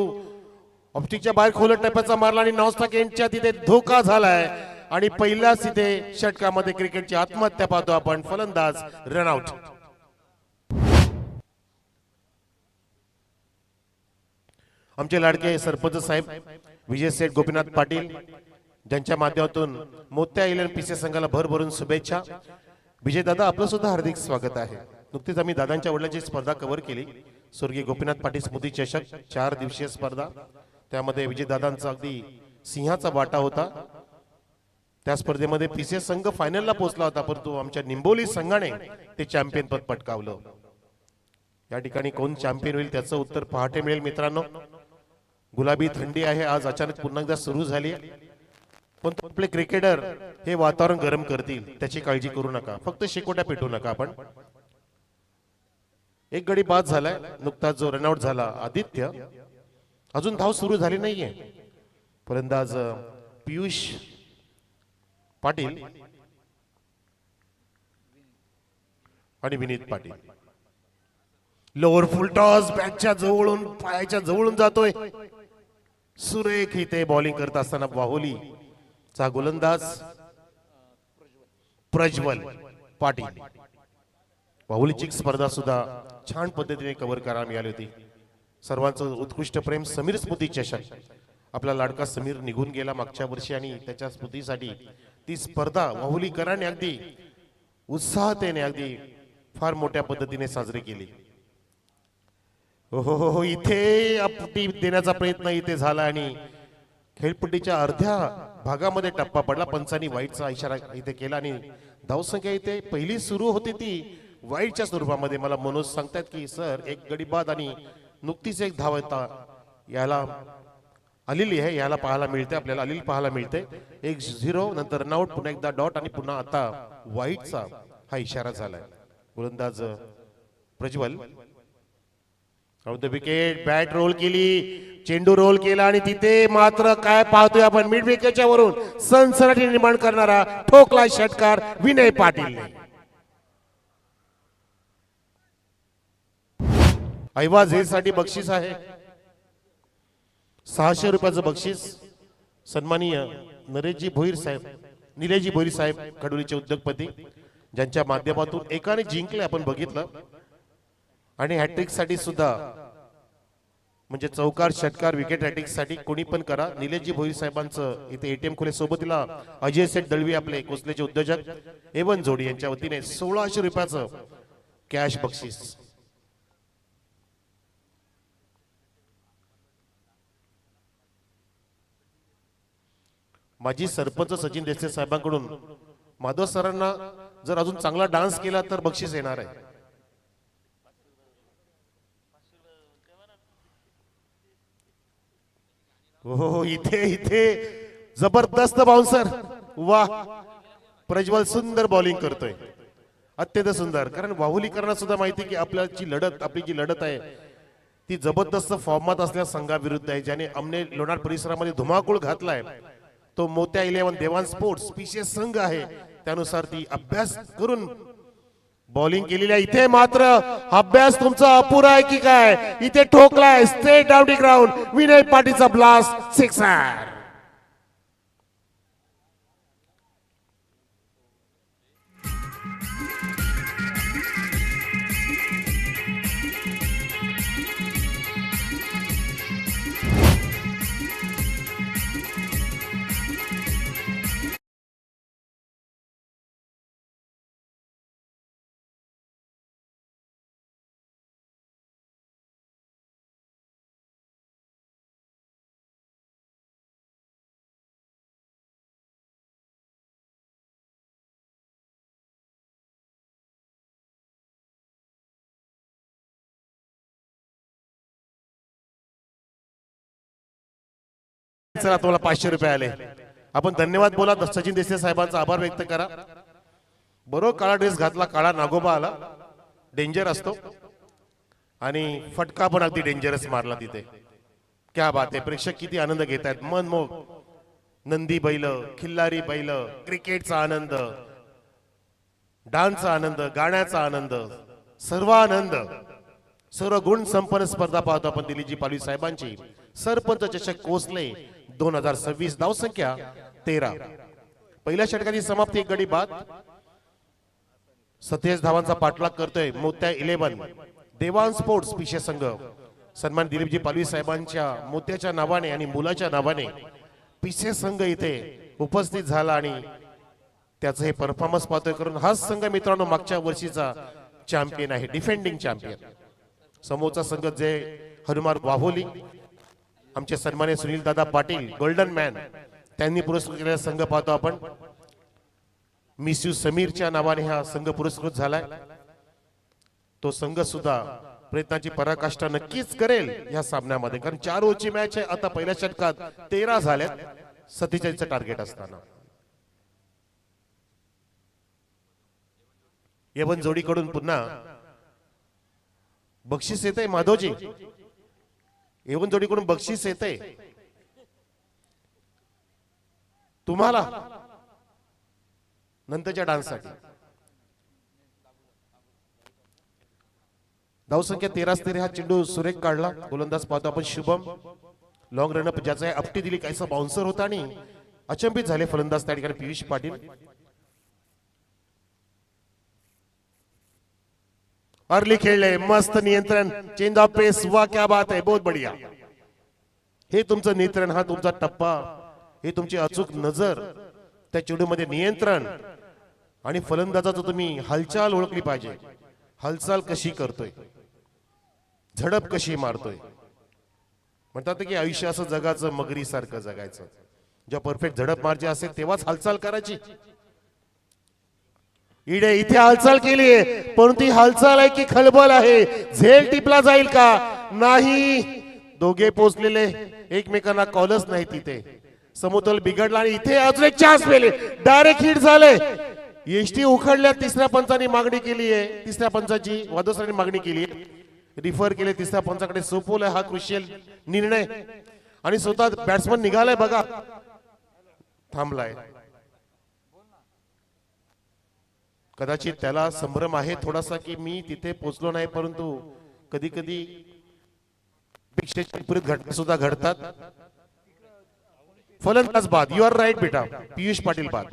ऑप्टिकच्या बाहेर खोलत टप्प्याचा मारला आणि नॉस्टॉक यांच्या तिथे धोका झालाय आणि पहिल्याच तिथे षटकामध्ये क्रिकेटची आत्महत्या पाहतो आपण। फलंदाज रनआउट। आमचे लाडके सरपंच साहेब विजय सेठ गोपीनाथ पाटील ज्यांच्या माध्यमातून मोत्या 11 पीसे संघाला भरभरून शुभेच्छा। विजय दादा आपलं सुद्धा हार्दिक स्वागत आहे। नुकतीच आम्ही दादांच्या वडिलांची स्पर्धा कव्हर केली, स्वर्गीय गोपीनाथ पाटील स्मृती चषक 4 दिवसीय स्पर्धा, त्यामध्ये विजय दादांचा अगदी सिंहाचा वाटा होता। त्या स्पर्धेमध्ये पीसे संघ फायनलला पोहोचला होता, परंतु आमच्या निंबोली संघाने ते चॅम्पियन पद पटकावलं। या ठिकाणी कोण चॅम्पियन होईल त्याचं उत्तर पहाटे मिळेल मित्रांनो। गुलाबी थंडी आहे आज, अचानक पुन्हा एकदा सुरू झाली, पण आपले क्रिकेटर हे वातावरण गरम करतील त्याची काळजी करू नका, फक्त शेकोट्या पेटू नका आपण। एक गडी बाद झालाय, नुकताच जो रनआउट झाला आदित्य, अजून धाव सुरू झाली नाहीये। फलंदाज पियुष पाटील आणि Vinit Patil. Lower full toss बॅटच्या जवळून पायाच्या जवळून जातोय, सुरेख इथे बॉलिंग करत असताना वाहुली चा गोलंदाज प्रज्वल पाटील। वाहुलीची स्पर्धा सुद्धा छान पद्धतीने कव्हर करायला मिळाली होती। सर्वांचं उत्कृष्ट प्रेम समीर स्मृती चषक, आपला लाडका समीर निघून गेला मागच्या वर्षी आणि त्याच्या स्मृतीसाठी ती स्पर्धा वाहुलीकरांनी अगदी उत्साहातेने अगदी फार मोठ्या पद्धतीने साजरी केली। हो इथे अपटी देण्याचा प्रयत्न इथे झाला आणि खेळपट्टीच्या अर्ध्या भागामध्ये टप्पा पडला। पंचांनी वाईटचा इशारा इथे केला आणि धावसंख्या इथे पहिली सुरू होती ती वाईटच्या स्वरूपामध्ये। मला मनोज सांगतात की सर एक गडी बाद आणि नुकतीच एक धाव याला आलेली आहे, याला पाहायला मिळते, आपल्याला आलेली पाहायला मिळते। 1-0 नंतर रनआउट, पुन्हा एकदा डॉट आणि पुन्हा आता वाईटचा हा इशारा झालाय। गोलंदाज Prajwal off the wicket bat roll केली, चेंडू रोल केला आणि तिथे मात्र काय पाहतोय आपण मिड विकेटच्या वरून सनसनाटी निर्माण करणारा ठोकला षटकार विनय पाटील. ऐवाज साठी बक्षीस आहे 600 रुपयाचं बक्षीस. सन्माननीय नरेशजी भोईर साहेब, निलेशजी भोईर साहेब कडोलीचे उद्योगपती, ज्यांच्या माध्यमातून एकाने जिंकले आपण बघितलं. आणि हॅट्रिक साठी सुद्धा म्हणजे चौकार षटकार विकेट हॅट्रिक साठी कोणी पण करा. निलेशजी भोईर साहेबांचं इथे एटीएम खुले सोबतीला अजय सेठ दळवी आपले कोसलेचे उद्योजक एवन जोडी यांच्या वतीने 1600 रुपयाचं कॅश बक्षीस. माजी सरपंच सचिन देसाई साहेबांकडून माधव सरांना जर अजून चांगला डान्स केला तर बक्षीस येणार आहे. हो इथे इथे जबरदस्त बाउन्सर. वा, प्रज्वल सुंदर बॉलिंग करतोय, अत्यंत सुंदर. कारण बाहुलीकरांना सुद्धा माहिती की आपली जी लढत आहे ती जबरदस्त फॉर्मात असलेल्या संघाविरुद्ध आहे, ज्याने आमने लोणार परिसरामध्ये धुमाकूळ घातलाय. तो मोत्या 11 देवान स्पोर्ट्स पीसीएस संघ आहे. त्यानुसार ती अभ्यास करून बॉलिंग केलेली आहे. इथे मात्र अभ्यास तुमचा अपुरा आहे की काय? इथे ठोकलाय straight down the ground Vinay पाटीलचा ब्लास्ट सिक्सर. चला तुम्हाला 500 रुपये आले. आपण धन्यवाद बोला, सचिन देसाई साहेबांचा आभार व्यक्त करा. बरोबर काळा ड्रेस घातला, काळा नागोबा आला, डेंजर असतो आणि फटका पण अगदी डेंजरस मारला तिथे. क्या बात आहे. प्रेक्षक किती आनंद घेत आहेत, मनमोह. नंदी बैल, खिल्लारी बैल, क्रिकेटचा आनंद, डान्सचा आनंद, गाण्याचा आनंद, सर्व आनंद, सर्व गुण संपन्न स्पर्धा पाहतो आपण दिलीजी पालवी साहेबांची. सरपंच चषक कोसले 2026, धावसंख्या 13. पहिल्या षटकाची समाप्ती 1 गडी बाद. 27 धावांचा पाठलाग करतोय मोत्या 11 देवान स्पोर्ट्स पीसीएस संघ. सन्मान दिलीपजी पालवी साहेबांच्या मोत्याच्या नावाने आणि मुलाच्या नावाने पीसीएस संघ इथे उपस्थित झाला आणि त्याचं हे परफॉर्मन्स पाहतोय. करून हाच संघ मित्रांनो मागच्या वर्षीचा चॅम्पियन आहे, डिफेंडिंग चॅम्पियन. समोरचा संघ जे हनुमान वाहोली, आमचे सन्मान्य सुनील दादा पाटील गोल्डन मॅन, त्यांनी पुरस्कृत केलेला संघ पाहतो आपण. मिस्यू समीरच्या नावाने हा संघ पुरस्कृत झालाय. तो संघ सुद्धा प्रयत्नाची पराकाष्ठा नक्कीच करेल या सामन्यामध्ये, कारण 4 ओव्हरची मॅच आहे. आता पहिल्या षटकात 13 झाल्यात 47चं टार्गेट असताना. यवन जोडीकडून पुन्हा बक्षीस येते माधवजी. यवन जोडीकडून बक्षीस येते तुम्हाला नंतरच्या डान्ससाठी. धावसंख्या 13 हा चेंडू सुरेख काढला. गोलंदाज पाहतो आपण शुभम, लॉंग रनअप ज्याचा अपटी दिली, काहीसा बाउन्सर होता आणि अचंबित झाले फलंदाज त्या ठिकाणी पियुष पाटील. अर्ली खेळले, मस्त नियंत्रण, चेंज ऑफ पेस. वा क्या बात आहे, बहुत बढिया. हे तुमचं नियंत्रण, हा तुमचा टप्पा, हे तुमची अचूक नजर, त्या चेंडूमध्ये नियंत्रण आणि फलंदाजाचं तुम्ही हालचाल ओळखली पाहिजे. हालचाल कशी करतोय, झडप कशी मारतोय. म्हणतात की आयुष्य असं जगाचं मगरी सारखं जगायचं. जेव्हा परफेक्ट झडप मारची असेल तेव्हाच हालचाल करायची. इथे हालचाल केलीये, परंतु ती हालचाल आहे की खळबळ आहे, झेल टिपला जाईल का नाही. दोघे पोचलेले एकमेकांना कॉलच नाही. तिथे समतोल बिघडला आणि इथे अजून एक चान्स मिळाले, डायरेक्ट हिट झाले. एसटी उखडल्या. तिसऱ्या पंचाने मागणी केली आहे, तिसऱ्या पंचाची वादोसरांनी मागणी केली आहे. रिफर केले, तिसऱ्या पंचाकडे सोपवलाय हा क्रुशियल निर्णय आणि स्वतः बॅट्समन निघालाय बघा, थांबलाय. कदाचित त्याला संभ्रम आहे थोडासा की मी तिथे पोहोचलो नाही, परंतु कधी कधी विपरीत घटना सुद्धा घडतात. फलंदाज बाद. यू आर राईट बेटा, पियुष पाटील बाद.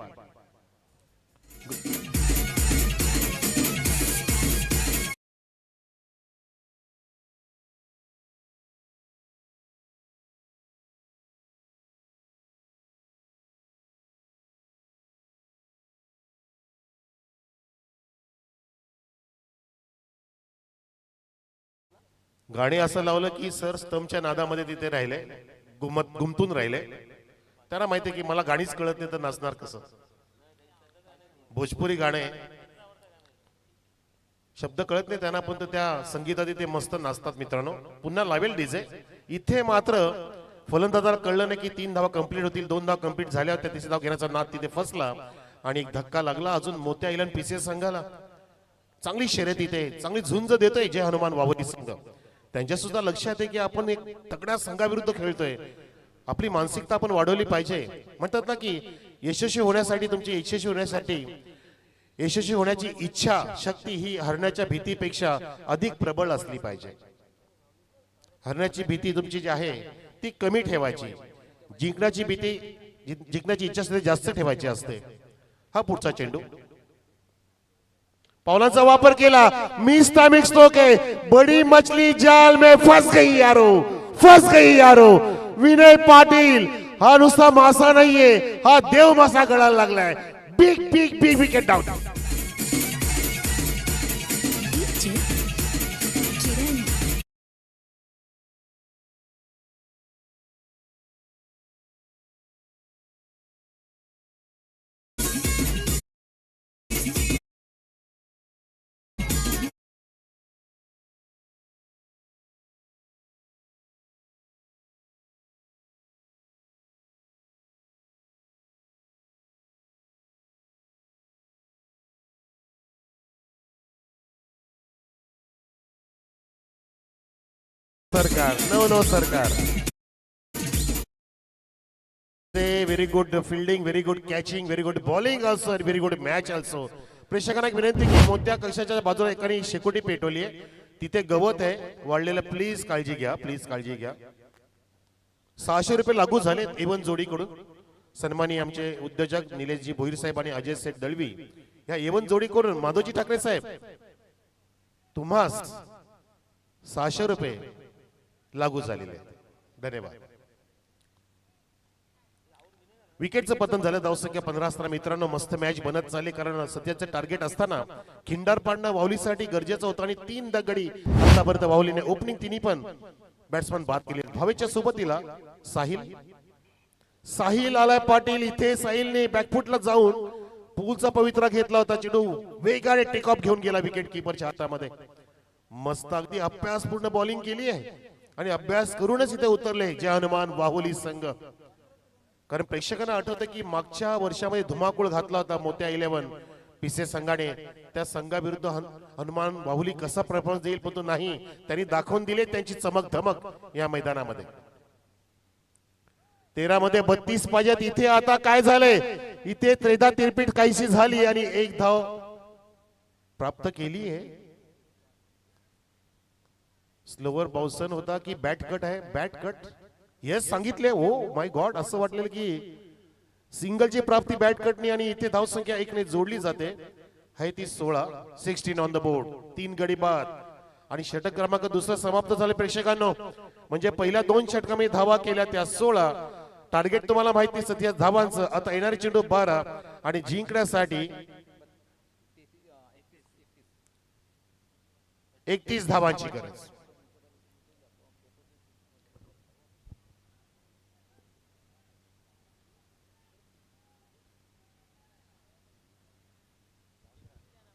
गाणे असं लावलं की सर स्तंभच्या नादामध्ये तिथे राहिले, गुंतून राहिले. त्यांना माहिती की मला गाणीच कळत नाही तर नाचणार कसं. भोजपुरी गाणे शब्द कळत नाही त्यांना, पण त्या संगीतात ते मस्त नाचतात मित्रांनो. पुन्हा लावेल डीजे. इथे मात्र फलंदाजाला कळलं नाही की 3 धावा कंप्लीट होतील, 2 धावा कंप्लीट झाल्या होत्या, तिसरी धाव घेण्याचा नाद तिथे फसला आणि एक धक्का लागला. अजून मोत्या इलन पीसीएस संघाला चांगली शर्यत इथे, चांगली झुंज देतोय जय हनुमान वावरी संघ. त्यांच्या सुद्धा लक्षात आहे की आपण एक तगड्या संघाविरुद्ध खेळतोय, आपली मानसिकता आपण वाढवली पाहिजे. म्हणतात ना की यशस्वी होण्यासाठी, तुमची यशस्वी होण्यासाठी, यशस्वी होण्याची इच्छा शक्ती ही हरण्याच्या भीतीपेक्षा अधिक प्रबळ असली पाहिजे. हरण्याची भीती तुमची जी आहे ती कमी ठेवायची, जिंकण्याची भीती, जिंकण्याची इच्छा जास्त ठेवायची असते. हा पुढचा चेंडू पावलांचा वापर केला, मिस टाइमिंग स्ट्रोक है, बड़ी मछली जाल में फंस गई यारो, फंस गई यारो. विनय पाटील हा नुसता मासा नाहीये, हा देव मासा गळायला लागलाय. Big big big wicket down. सरकार, नो नो सरकार. Very good fielding, very good catching, very good bowling also, very good match also. प्रेक्षकांना एक विनंती की मोठ्या कक्षाच्या बाजूला एकाने शेकोटी पेटवली आहे, तिथे गवत आहे वाढलेलं, प्लीज काळजी घ्या, प्लीज काळजी घ्या. 600 रुपये लागू झाले एवन जोडीकडून. सन्मानी आमचे उद्योजक निलेशजी भोईर साहेब आणि अजय सेठ दळवी या एवन जोडीकडून माधवजी ठाकरे साहेब तुम्हास 600 रुपये लागू झालेले. धन्यवाद. विकेटचं पतन झालं, धावसंख्या 15 असताना मित्रांनो मस्त मॅच बनत चालली, कारण सध्याचं टार्गेट असताना खिंडार पाडणं वावलीसाठी गरजेचं होतं आणि 3 गडी आतापर्यंत वावलीने ओपनिंग तिन्ही पण बॅट्समन बाद केले. भावेच्या सोबतीला साहिल आलाय पाटील. इथे साहिलने बॅकफुटला जाऊन पूलचा पवित्रा घेतला होता, चेंडू वेगाने टेक ऑफ घेऊन गेला विकेट किपरच्या हातामध्ये. मस्त अगदी अभ्यासपूर्ण बॉलिंग केली आहे आणि अभ्यास करूनच इथे उतरले जय हनुमान वाहुली संघ. कारण प्रेक्षकांना आठवतं की मागच्या वर्षामध्ये धुमाकूळ घातला होता मोत्या 11 पीसीएस संघाने. त्या संघाविरुद्ध हनुमान वाहुली कसा परफॉर्मन्स देईल, पण तो नाही, त्यांनी दाखवून दिले त्यांची चमक धमक या मैदानामध्ये. 13 मध्ये 32 पाहिजेत. इथे आता काय झालंय, इथे त्रेधा तिरपीट काहीशी झाली आणि 1 धाव प्राप्त केली आहे. स्लोवर बाउसन होता की बॅट कट आहे, बॅट कट येस सांगितले. ओ माय गॉड, असं वाटलेलं की सिंगलची प्राप्ती बॅट कटनी आणि इथे धाव संख्या 1 ने जोडली जाते. आहे ती 16. 16 ऑन द बोर्ड, 3 गडी बाद आणि षटक क्रमांक दुसरा समाप्त झाले प्रेक्षकांनो. म्हणजे पहिल्या 2 षटकामध्ये धावा केल्या त्या 16. टार्गेट तुम्हाला माहिती 37 धावांचं. आता येणारे चेंडू 12 आणि जिंकण्यासाठी 31 धावांची गरज.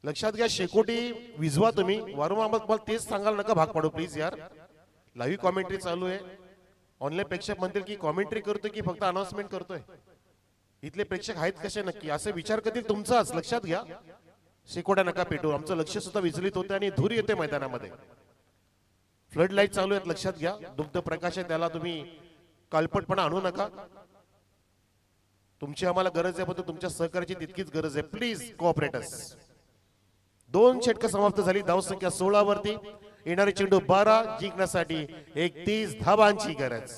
लक्षात घ्या, शेकोटी विझवा तुम्ही. वारंवार मला तेच सांगायला नका भाग पाडू प्लीज यार. लाईव्ह कॉमेंट्री चालू आहे. ऑनलाईन प्रेक्षक म्हणतील की कॉमेंट्री करतोय की फक्त अनाउन्समेंट करतोय. इथले प्रेक्षक आहेत कसे नक्की, असे विचार करतील तुमचाच. लक्षात घ्या, शेकोट्या नका पेटू. आमचं लक्ष सुद्धा विचलित होतं आणि धूर येते मैदानामध्ये. फ्लड लाईट चालू आहेत, लक्षात घ्या. दुग्ध प्रकाश आहे, त्याला तुम्ही कालपटपणा आणू नका. तुमची आम्हाला गरज आहे, पण तुमच्या सहकार्याची तितकीच गरज आहे. प्लीज कोऑपरेटर्स. 2 षटकं समाप्त झाली. धावसंख्या 16 वरती. येणारे चेंडू 12, जिंकण्यासाठी 31 धावांची गरज.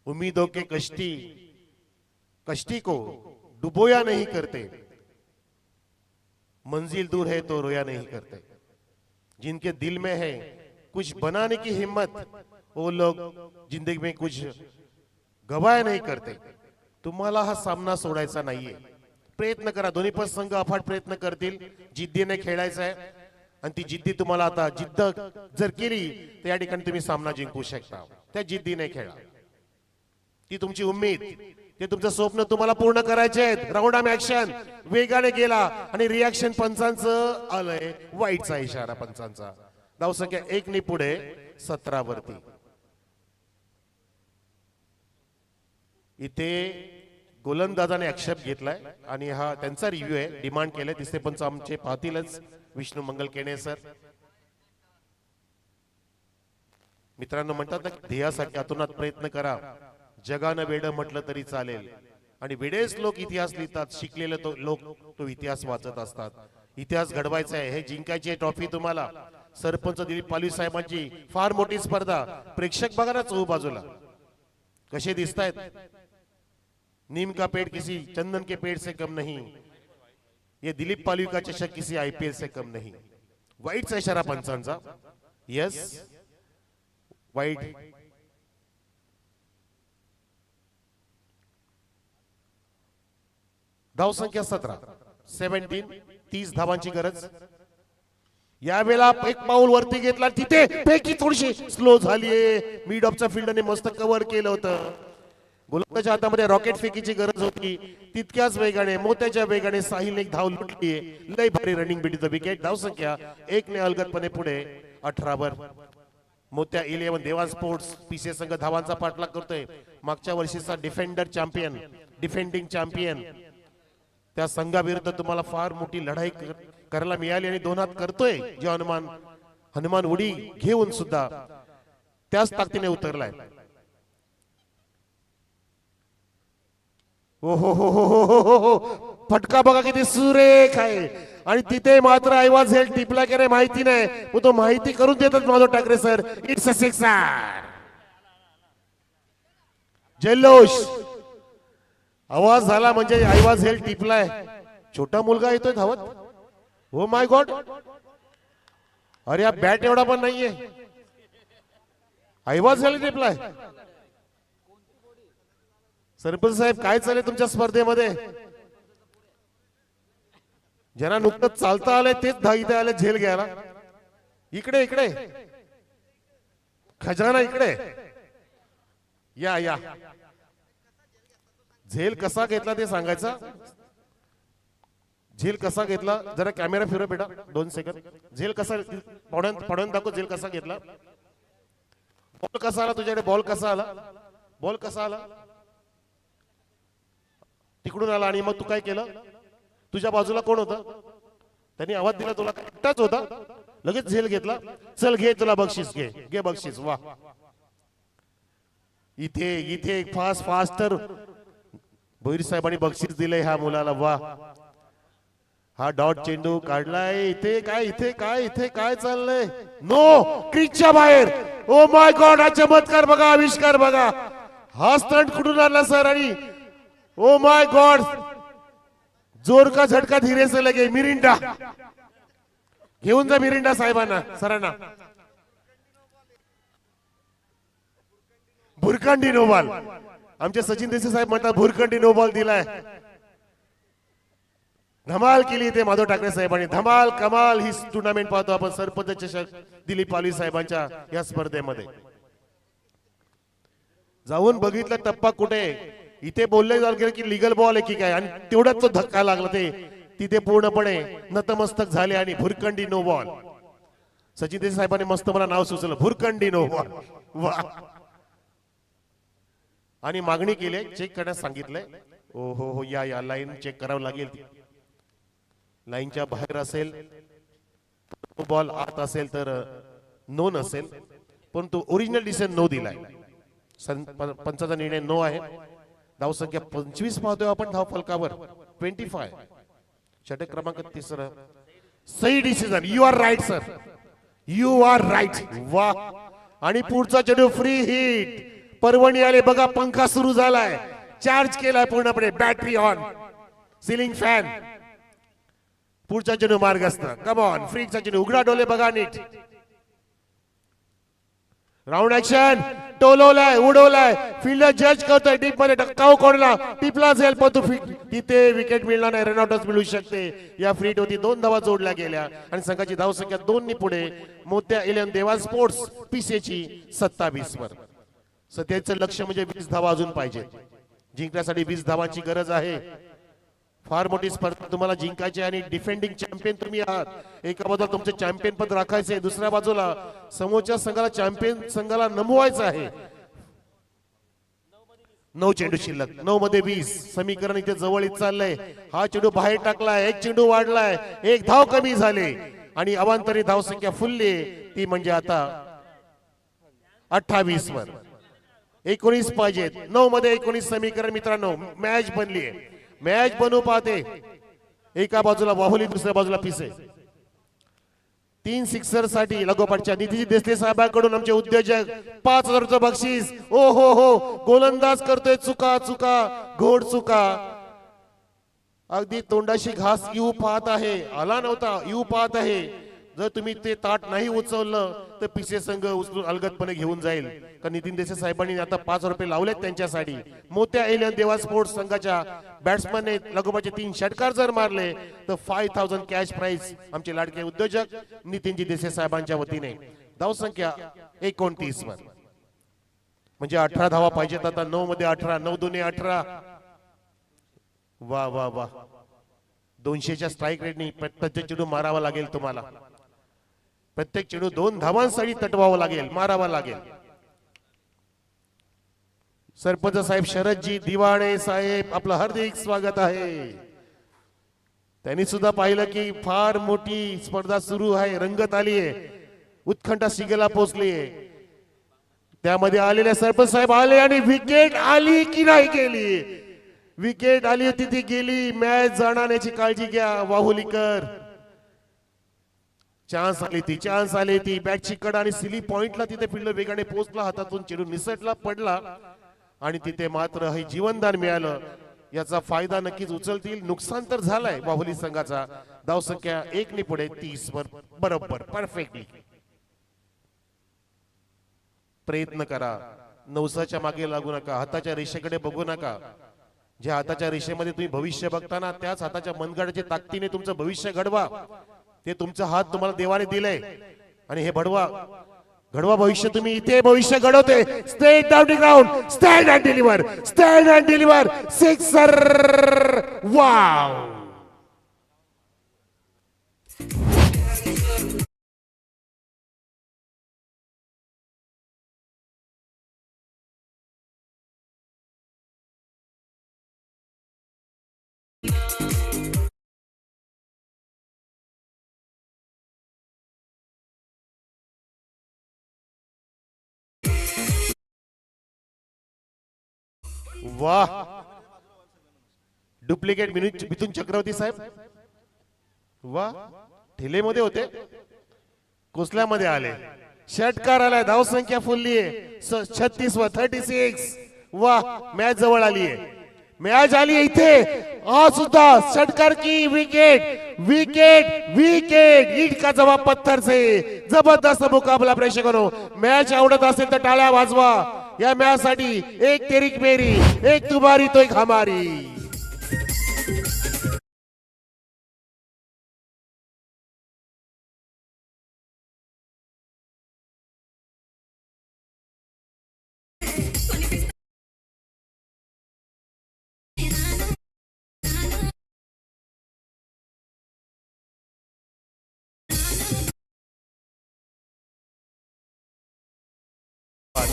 उम्मीदों के कश्ती को डुबोया नहीं करते, मंजिल दूर है तो रोया नहीं करते. जिनके दिल में है कुछ बनाने की हिम्मत, वो लोग जिंदगी में कुछ गवाया नहीं करते. तुम्हाला हा सामना सोडायचा नाहीये. प्रयत्न करा. दोन्ही पण संघ अफाट प्रयत्न करतील. जिद्दीने खेळायचं आहे आणि ती जिद्दी तुम्हाला आता जिद्द जर केली तर या ठिकाणी तुम्ही सामना जिंकू शकता. त्या जिद्दीने खेळा. ती तुमची उम्मीद, ते तुमचं स्वप्न तुम्हाला पूर्ण करायचे आहेत. राऊंड ऑफ ऍक्शन वेगाने गेला आणि रिॲक्शन पंचांचं आलंय. वाईटचा इशारा पंचांचा. धावसंख्या 1 ने पुढे 17 वरती. इथे गोलंदाजाने आक्षेप घेतलाय आणि हा त्यांचा रिव्ह्यू आहे. डिमांड केलंय. तिसरे पंच आमचे पाहतीलच, विष्णू मंगल केणे सर. मित्रांनो, म्हणतात ना, ध्येयासाठी अतोनात प्रयत्न करा. जगानं वेड म्हटलं तरी चालेल आणि वेडेच लोक इतिहास लिहितात. शिकलेले लोक तो इतिहास वाचत असतात. इतिहास घडवायचा आहे. हे जिंकायची ट्रॉफी तुम्हाला. सरपंच दिलीप पालवी साहेबांची फार मोठी स्पर्धा. प्रेक्षक बघा ना चहू बाजूला कसे दिसतायत. नीम का पेड़ किसी चंदन के पेड़ से कम नहीं, ये दिलीप पालवी का चषक किसी आईपीएल से कम नहीं. वाईटचा इशारा पंचांचा. यस, वाईट. धावसंख्या 17, 30 धावांची गरज. यावेळेला एक पाऊल वरती घेतला. तिथे पैकी थोडीशी स्लो झालीये. मिड ऑफच्या फिल्डरने मस्त कव्हर केलं होतं. गोलंदाजाच्या हातामध्ये रॉकेट फेकीची गरज होती. तितक्याच वेगाने, मोत्याच्या वेगाने साहिलने एक धाव लुटलीये. लय भारी रनिंग बिट द विकेट. धावसंख्या 1 ने अलगदपणे पुढे 18 वर. मोत्या 11 देवान स्पोर्ट्स पीसीए संघ धावांचा पाठलाग करतोय. मागच्या वर्षीचा डिफेंडिंग चॅम्पियन त्या संघाविरुद्ध तुम्हाला फार मोठी लढाई करायला मिळाली आणि 2 हात करतोय. जे हनुमान उडी घेऊन सुद्धा त्याच ताकदीने उतरलाय. ओ हो हो हो हो हो हो, फटका बघा किती सुरेख आहे. आणि तिथे मात्र आवाज हेल टिपला की नाही माहिती नाही, मग तो माहिती करून देतात Madhav Thackeray sir. It's a sixer. जल्लोष आवाज झाला म्हणजे आवाज हेल टिपलाय. छोटा मुलगा येतोय धावत. ओ माय गॉड, अरे या बॅट एवढा पण नाहीये. आवाज हेल टिपलाय. सरपंच साहेब काय चाललंय तुमच्या स्पर्धेमध्ये? ज्यांना नुकतंच चालता आलंय तेच इथे आले झेल घ्यायला. इकडे इकडे खजाना इकडे या या. झेल कसा घेतला ते सांगायचा. झेल कसा घेतला जरा कॅमेरा फिरव बेटा 2 सेकंद. झेल कसा पडून दाखव. झेल कसा घेतला. बॉल कसा आला तुझ्याकडे? बॉल कसा आला? बॉल कसा आला? तिकडून आला आणि मग तू काय केलं? तुझ्या बाजूला कोण होता? त्यांनी आवाज दिला तुला? एकटाच होता. लगेच झेल घेतला. चल घे तुला बक्षीस. घे घे बक्षीस. वा, इथे इथे फास्टर भोईर साहेबांनी बक्षीस दिलंय ह्या मुलाला. वा, हा डॉट चेंडू काढलाय. इथे काय चाललंय? नो, क्रीजच्या बाहेर. ओ माय गॉड, हा चमत्कार बघा, आविष्कार बघा. हा स्टंट कुठून आणला सर? आणि ओ माय गॉड, जोर का झटका धीरे से लगे. मिरिंडा घेऊन जा मिरिंडा साहेबांना, सरांना. भुरकंडी नो बॉल. आमचे सचिन देसाई साहेब म्हणतात भुरकंडी नो बॉल दिलाय. धमाल केली ते माधव ठाकरे साहेबांनी. धमाल कमाल ही टुर्नामेंट पाहतो आपण. सरपंच चषक दिलीप पालवी साहेबांच्या या स्पर्धेमध्ये जाऊन बघितलं टप्पा कुठे. इथे बोलले जाईल की लिगल बॉल आहे की काय, आणि तेवढाच तो धक्का लागला. ते तिथे पूर्णपणे नतमस्तक झाले आणि भुरकंडी नो बॉल. सचिन देसाई साहेबांनी मस्त मला नाव सुचवलं, भुरकंडी नो बॉल. वा, आणि मागणी केली, चेक करण्यास सांगितलंय. ओ हो हो, या लाईन चेक करावं लागेल. लाईनच्या बाहेर असेल तो बॉल आत असेल तर नो नसेल, परंतु ओरिजिनल डिसिजन नो दिलाय. पंचाचा निर्णय नो आहे. धावसंख्या 25 पाहतोय आपण धाव फलकावर 25. षटक क्रमांक 3. सही decision. You are right sir, you are right. वा. आणि पुढचा चेंडू फ्री हिट. परवणी आले बघा, पंखा सुरू झालाय, चार्ज केलाय पूर्णपणे, बॅटरी ऑन, सिलिंग फॅन. पुढचा चेंडू मार्गस्थ. कम ऑन, फ्रीकचा चेंडू. उघडा डोले बघा नीट. राऊंड टोलवलाय, उडवलाय, फिल्डर जज करतोय, डीप मध्ये टक्काव कोणला, टिपला जाईल पण तो तिथे विकेट मिळणार नाही, रनआउटच मिळू शकते. या फ्रीट होती 2 धावा जोडल्या गेल्या आणि संघाची धावसंख्या 2 ने पुढे. मोत्या इलेव्हन देवान स्पोर्ट्स पिसेची 27 वर. सध्याचं लक्ष म्हणजे 20 धावा अजून पाहिजे. जिंकण्यासाठी 20 धावांची गरज आहे. फार मोठी स्पर्धा तुम्हाला जिंकायची आणि डिफेंडिंग चॅम्पियन तुम्ही आहात. एका बाजूला तुमचे चॅम्पियन पद राखायचे, दुसऱ्या बाजूला समोरच्या संघाला चॅम्पियन संघाला नमवायचं आहे. 9 चेंडू शिल्लक, 9 मध्ये 20. समीकरण इथे जवळ येत चाललंय. हा चेंडू बाहेर टाकलाय, एक चेंडू वाढलाय, एक धाव कमी झाले आणि अवांतरी धाव संख्या फुलली, ती म्हणजे आता 28 वर. 19 पाहिजेत. 9 मध्ये 19 समीकरण मित्रांनो. मॅच बनलीये, मॅच बनू पाहते. एका बाजूला वाहुली, दुसऱ्या बाजूला पिसे. 3 सिक्सर साठी लगोपाठच्या निधी देसले साहेबांकडून आमचे उद्योजक 5000 बक्षीस. ओ हो, गोलंदाज करतोय चुका चुका, घोड चुका. अगदी तोंडाशी घास येऊ पाहत आहे, आला नव्हता, येऊ पाहत आहे. जर तुम्ही ते ताट नाही उचललं तर पिसे संघ उचलून अलगदपणे घेऊन जाईल. कारण नितीन देसाई साहेबांनी आता 5 रुपये लावलेत त्यांच्यासाठी. मोत्या इलेव्हन देवा स्पोर्ट्स संघाच्या बॅट्समनने लगोपाठचे 3 षटकार जर मारले तर 5000 कॅश प्राइज आमचे लाडके उद्योजक नितीनजी देसाई साहेबांच्या वतीने. धावसंख्या 29 वर, म्हणजे 18 धावा पाहिजेत आता. 9 मध्ये 18, 9 दुने 18. वा वा वा. 200च्या स्ट्राईक रेटनी प्रत्येक चेंडू मारावा लागेल तुम्हाला. प्रत्येक चेंडू 2 धावांसाठी तटवावा लागेल, मारावा लागेल. सरपंच साहेब शरदजी दिवाणे साहेब आपलं हार्दिक स्वागत आहे. त्यांनी सुद्धा पाहिलं की फार मोठी स्पर्धा सुरू आहे, रंगत आली आहे, उत्कंठा शिगेला पोहोचली आहे. त्यामध्ये आलेले सरपंच साहेब आले आणि विकेट आली की नाही गेली. विकेट आली होती ती गेली. मॅच जाण्याची काळजी घ्या वाहुलीकर. चान्स आली ती बॅटची कड आणि सिली पॉइंटला तिथे फिल्डर वेगाने पोहोचला, हातातून चेंडू निसटला, पडला आणि तिथे मात्र हे जीवनदान मिळालं. याचा फायदा नक्कीच उचलतील. नुकसान तर झालंय वाहुली संघाचा. धावसंख्या 1 ने पुढे 30 वर बरोबर, परफेक्टली. प्रयत्न करा, नवसाच्या मागे लागू नका, हाताच्या रेषेकडे बघू नका. ज्या हाताच्या रेषेमध्ये तुम्ही भविष्य बघताना त्याच हाताच्या मनगडाच्या ताकदीने तुमचं भविष्य घडवा. ते तुमचा हात तुम्हाला देवाने दिलंय आणि हे घडवा भविष्य. तुम्ही इथे भविष्य घडवते. Straight down the ground, stand and deliver, stand and deliver, sixer. Wow. वाह. डुप्लिकेट मिथुन चक्रवर्ती साहेब. वाह. ठेलेमध्ये होते, कोसल्यामध्ये आले, षटकार आलाय, धावसंख्या फुलली आहे 36 व 36. वाह. मॅच जवळ आली आहे, मॅच आली आहे इथे. हा सुद्धा षटकार की विकेट, विकेट, विकेट. ईट का जवाब पत्थर से. जबरदस्त मुकाबला प्रेक्षकांनो. मॅच आवडत असेल तर टाळ्या वाजवा. या मॅच साठी एक तेरी मेरी, एक तुम्हारी तो एक हमारी.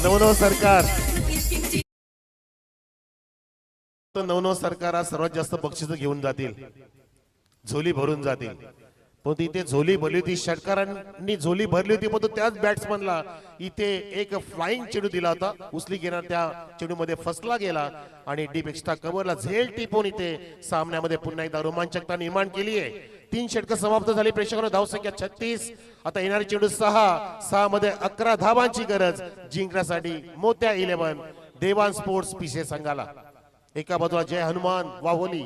नवनव सरकार, नवनव सरकार आज सर्वात जास्त बक्षीस घेऊन जातील, झोली भरून जातील. पण इथे झोली भरली होती, षटकारांनी झोली भरली होती, पण त्याच बॅट्समनला इथे एक फ्लाइंग चेंडू दिला होता, उचली घेणार त्या चेंडूमध्ये फसला गेला आणि डीप एक्स्ट्रा कव्हरला झेल टिपून इथे सामन्यामध्ये पुन्हा एकदा रोमांचकता निर्माण केली आहे. 3 षटकं समाप्त झाली. प्रेक्षकांनो धावसंख्या 36. आता येणारी चेंडू 6 मध्ये 11 धावांची गरज जिंकण्यासाठी मोत्या 11 देवान स्पोर्ट्स पिसे संघाला. एका बाजूला जय हनुमान वाहोली,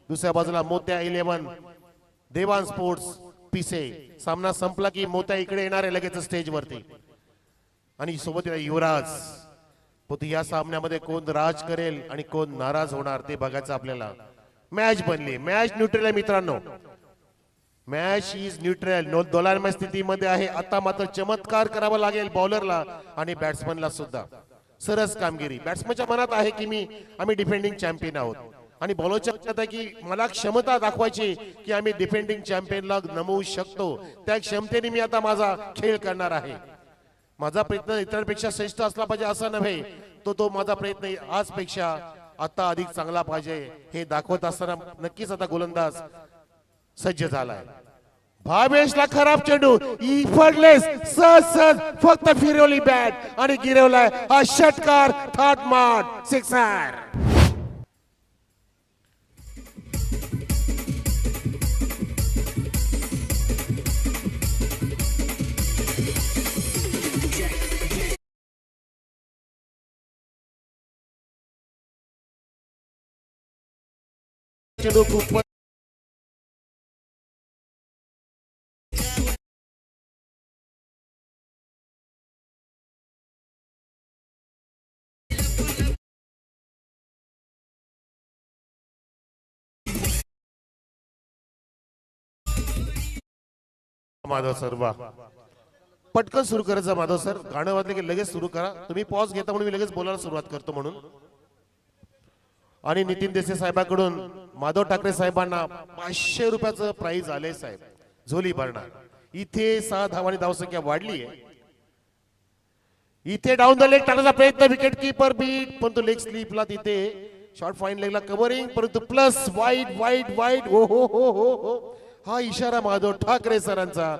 दुसऱ्या बाजूला मोत्या 11 देवान स्पोर्ट्स पिसे. सामना संपला की मोत्या इकडे येणार आहे लगेच स्टेज वरती आणि सोबत युवराज. पण या सामन्यामध्ये कोण राज करेल आणि कोण नाराज होणार ते बघायचं आपल्याला. मॅच बनली, मॅच न्यूट्रल आहे मित्रांनो, मॅच इज न्यूट्रल. दोलायमान स्थितीमध्ये आहे. आता मात्र चमत्कार करावा लागेल बॉलरला आणि बॅट्समनला सुद्धा. सरस कामगिरी. बॅट्समनच्या मनात आहे की आम्ही डिफेंडिंग चॅम्पियन आहोत आणि बॉलरच्या लक्षात आहे की मला क्षमता दाखवायची की आम्ही डिफेंडिंग चॅम्पियनला नमवू शकतो. त्या क्षमतेने मी आता माझा खेळ करणार आहे. माझा प्रयत्न इतरांपेक्षा श्रेष्ठ असला पाहिजे असं नव्हे, तो माझा प्रयत्न आजपेक्षा आता अधिक चांगला पाहिजे हे दाखवत असताना नक्कीच आता गोलंदाज सज्ज झालाय. भावेशला खराब चेंडू इफर्टलेस सहज फक्त फिरवली बॅट आणि गिरवलाय हा षटकार. थाटमाट सिक्सर. चेंडू खूप माधव सर वा पटकन सुरू करायचं. माधव सर गाणं वाजले की लगेच सुरू करा. तुम्ही पॉज घेता म्हणून मी लगेच बोलायला सुरुवात करतो म्हणून. आणि नितीन देसाई साहेबांकडून माधव ठाकरे साहेबांना 500 रुपयाचं प्राइज आले साहेब झोली भरणार. इथे 6 धावांनी धावसंख्या वाढली आहे. इथे डाऊन द लेग टाकण्याचा प्रयत्न विकेट कीपर बीट, पण तो लेग स्लिपला तिथे शॉर्ट फाईन लेगला कव्हरिंग, परंतु प्लस वाईड वाईड वाईड. हो हो हो हो हो. हा इशारा माधव ठाकरे सरांचा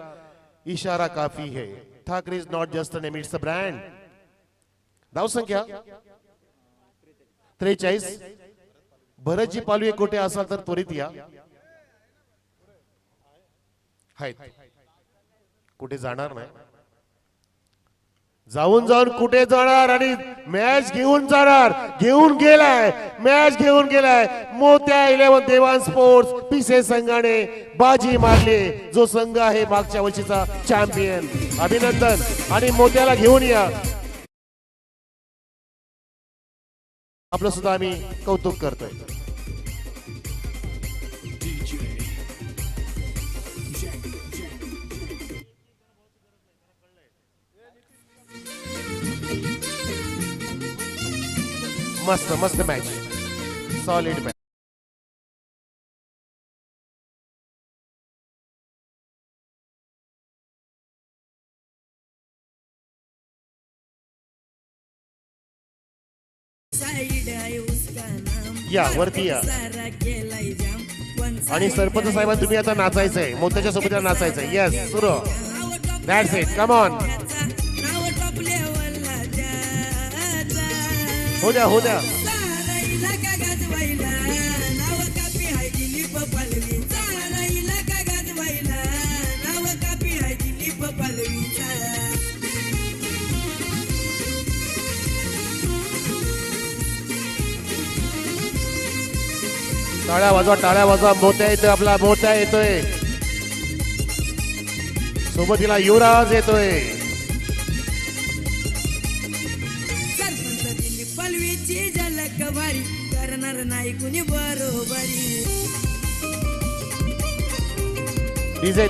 इशारा काफी है. Thackeray is not just a name, it's a brand. धावसंख्या 43. भरतजी पालवे कोठे असाल तर त्वरित या. हाय कुठे जाणार नाही, जाऊन कुठे जाणार आणि मॅच घेऊन जाणार. घेऊन गेलाय मॅच घेऊन गेलाय. मोत्या 11 देवान स्पोर्ट्स पिसे संघाने बाजी मारली. जो संघ आहे मागच्या वर्षीचा चॅम्पियन. अभिनंदन आणि मोत्याला घेऊन या. आपलं सुद्धा आम्ही कौतुक करतोय. मस्त मस्त मॅच, सॉलिड मॅच. या वरती या आणि सरपंच साहेबांना तुम्ही आता नाचायचंय, मोत्याच्या सोबत नाचायचंय. येस सुरू. That's it. Come on. हो द्या हो द्या. टाळ्या वाजवा टाळ्या वाजवा. मोत्या येतोय आपला, मोत्या येतोय. सोबतीला युवराज येतोय. पलवीची झलक भारी करणार नाही कुणी बरोबरी. डीजे